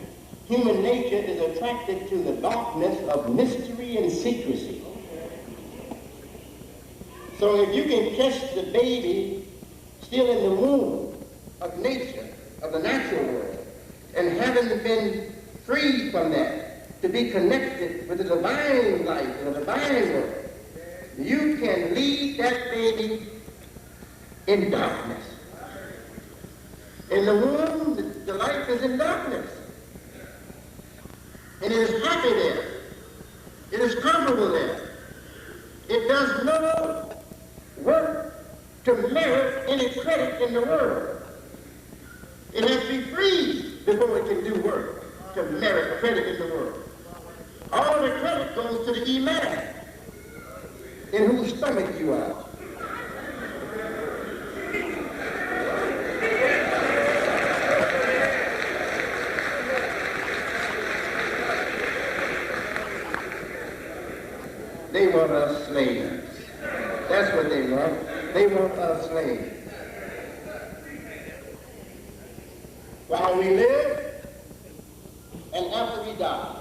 human nature is attracted to the darkness of mystery and secrecy. So if you can catch the baby still in the womb of nature, of the natural world, and having been freed from that, to be connected with the divine life and the divine world, you can lead that baby in darkness. In the womb, the life is in darkness. And it is happy there. It is comfortable there. It does no work to merit any credit in the world. It has to be freed before it can do work to merit credit in the world. All the credit goes to the Imam, in whose stomach you are. They want us slaves. That's what they want. They want us slaves. While we live and after we die.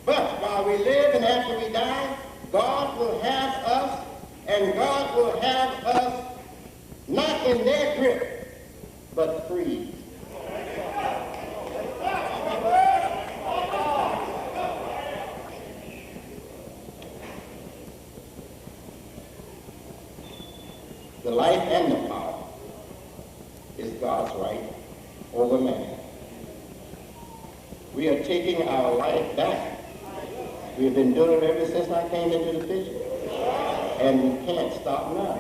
But while we live and after we die, God will have us, and God will have us not in their grip, but free. The life and the power is God's right over man. taking our life back. We've been doing it ever since I came into the picture. And we can't stop now.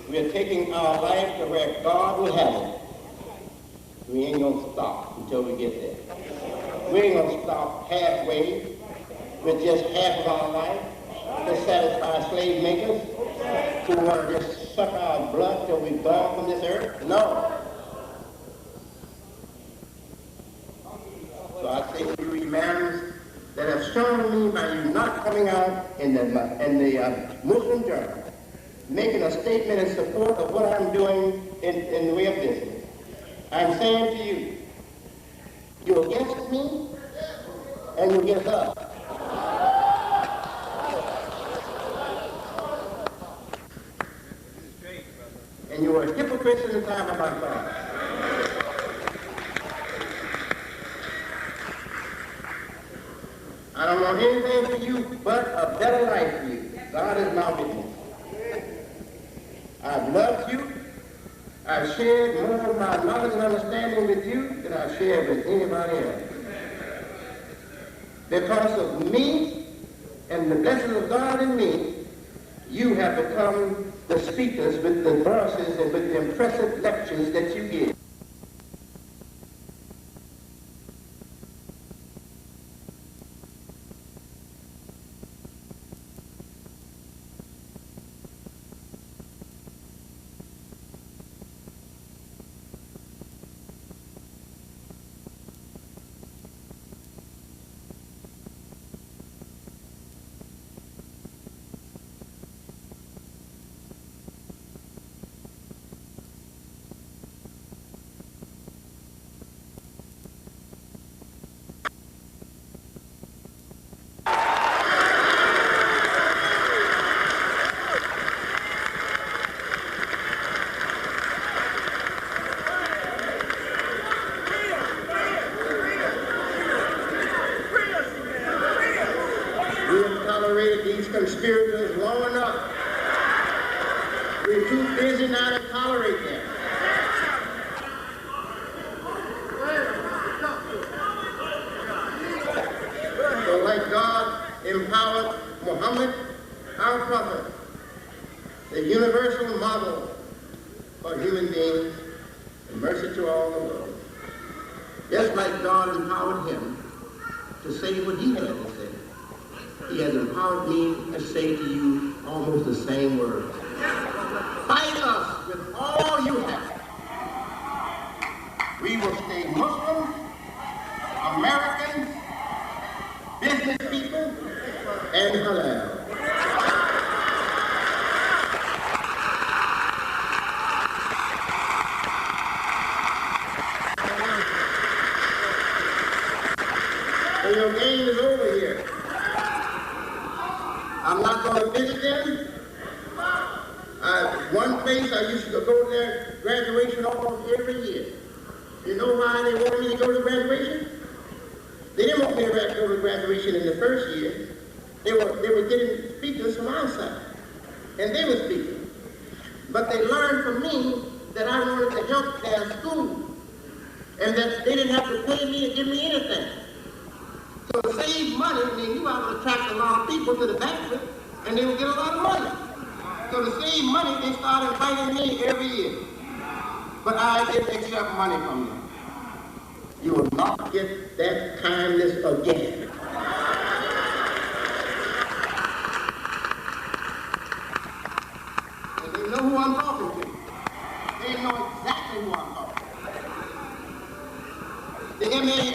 We are taking our life to where God will have it. We ain't going to stop until we get there. We ain't going to stop halfway with just half of our life to satisfy slave makers who want to just suck our blood till we're gone from this earth. No. So I say to you, imams, that have shown me by you not coming out in the Muslim Journal, making a statement in support of what I'm doing in the way of business. I'm saying to you, you're against me and you're against us. And you are hypocrites in the time of my God. I don't want anything for you but a better life for you. God is my witness. I've loved you. I've shared more of my knowledge and understanding with you than I've shared with anybody else. Because of me and the blessing of God in me, you have become the speakers with the verses and with the impressive lectures that you give. These conspirators long enough. We're too busy now to tolerate them. So like God empowered Muhammad, our prophet, the universal model for human beings and mercy to all the world. Just like God empowered him to say what he had to say, he has empowered me to say to you almost the same words. Fight us with all you have. We will stay Muslims, Americans, business people, and halal. So your game is over here. I'm not going to visit them. One place I used to go to their graduation almost every year. You know why they wanted me to go to graduation? They didn't want me to go to graduation in the first year. They were getting speakers from outside, and they were speaking. But they learned from me that I wanted to help their school, and that they didn't have to pay me or give me anything. So to save money, they knew I would attract a lot of people to the banquet, and they would get a lot of money. So to save money, they started inviting me every year. But I didn't accept money from them. You will not get that kindness again. And they know who I'm talking to. They know exactly who I'm talking to. The MAS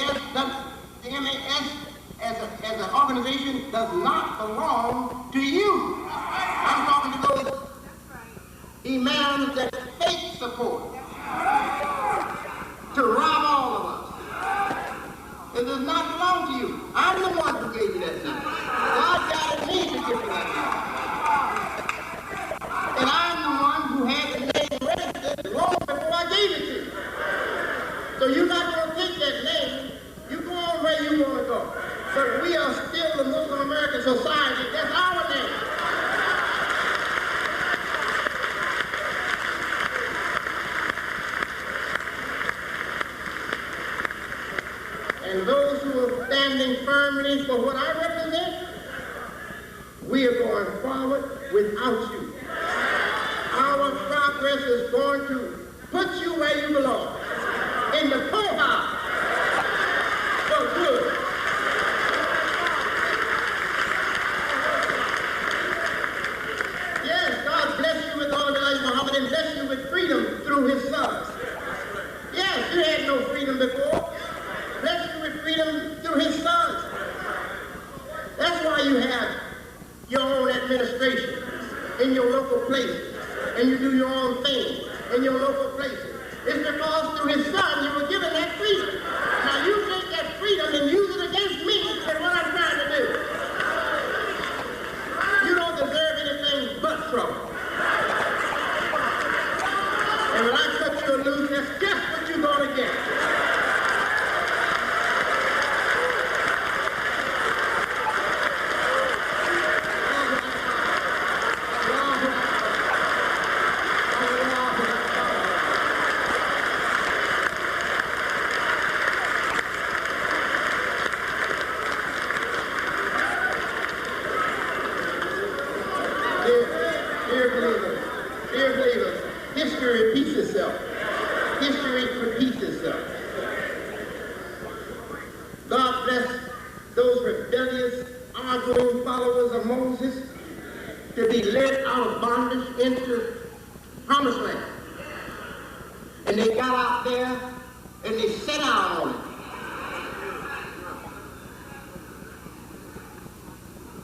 as an organization does not belong to you. I'm talking to those imams that fake support to rob all of us. It does not belong to you. I'm the one who gave you that number. God guided me to give you that number. And I'm the one who had the name registered long before I gave it to you. So you're not going to take that name. You go on where you want to go. So we are still the Muslim American society. That's our name. standing firmly for what I represent, we are going forward without you. Our progress is going to put you where you belong, in the poorhouse for good. Yes, God bless you with all Deen Mohammed and bless you with freedom through his sons. Yes, you had no freedom before. Bless you with freedom through his sons. That's why you have your own administration in your local places, and you do your own thing in your local places. It's because through his son you were given that freedom. Now you take that freedom and use it against me and what I'm trying to do. You don't deserve anything but trouble. And when I cut you loose, that's just what you're going to get. Dear believers, history repeats itself. History repeats itself. God bless those rebellious, arguing followers of Moses to be led out of bondage into promised land. And they got out there and they set out on it.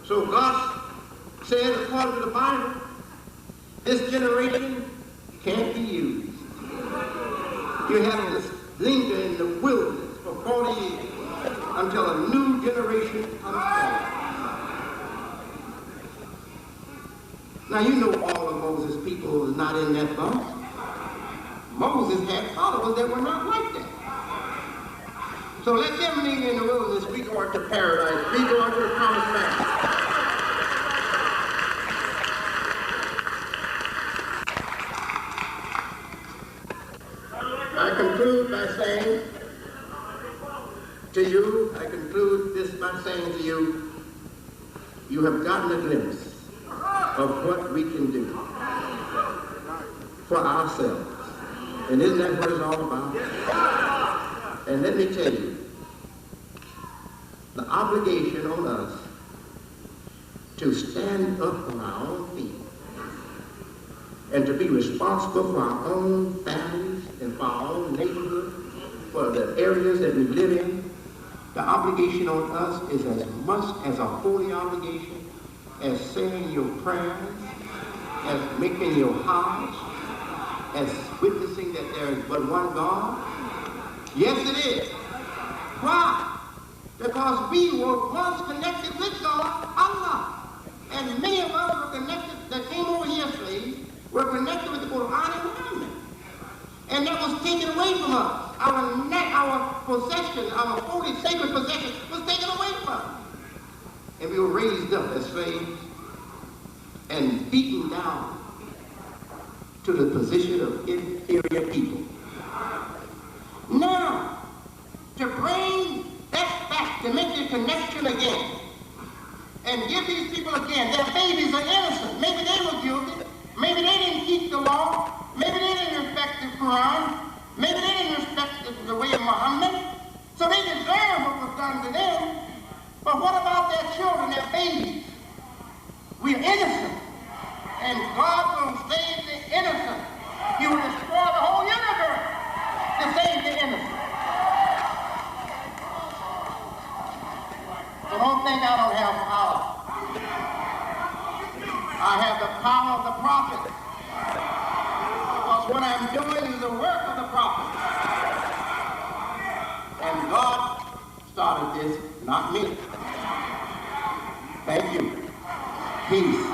So God said, according to the Bible, this generation can't be used. You have to linger in the wilderness for 40 years until a new generation comes forward. Now you know all of Moses' people was not in that bunch. Moses had followers that were not like that. So let them linger in the wilderness. We go into paradise. We go into the promised land. I conclude this by saying to you, you have gotten a glimpse of what we can do for ourselves. And isn't that what it's all about? And let me tell you, the obligation on us to stand up on our own feet and to be responsible for our own families and for our own neighborhood, for the areas that we live in. The obligation on us is as much as a holy obligation as saying your prayers, as making your vows, as witnessing that there is but one God. Yes, it is. Why? Because we were once connected with God, Allah. And many of us were connected, that came over here slaves, were connected with the qur'an and Muhammad. And that was taken away from us. Our possession, our holy, sacred possession was taken away from us. And we were raised up as slaves and beaten down to the position of inferior people. Now, to bring that back, to make the connection again, and give these people again, their babies are innocent. Maybe they were guilty. Maybe they didn't keep the law. Maybe they didn't respect the Quran. Maybe they didn't respect the way of Muhammad. So they deserve what was done to them. But what about their children, their babies? We are innocent. And God will save the innocent. He will destroy the whole universe to save the innocent. So don't think I don't have power. I have the power of the prophet. Because what I'm doing is the work of the prophet. And God started this, not me. Thank you. Peace.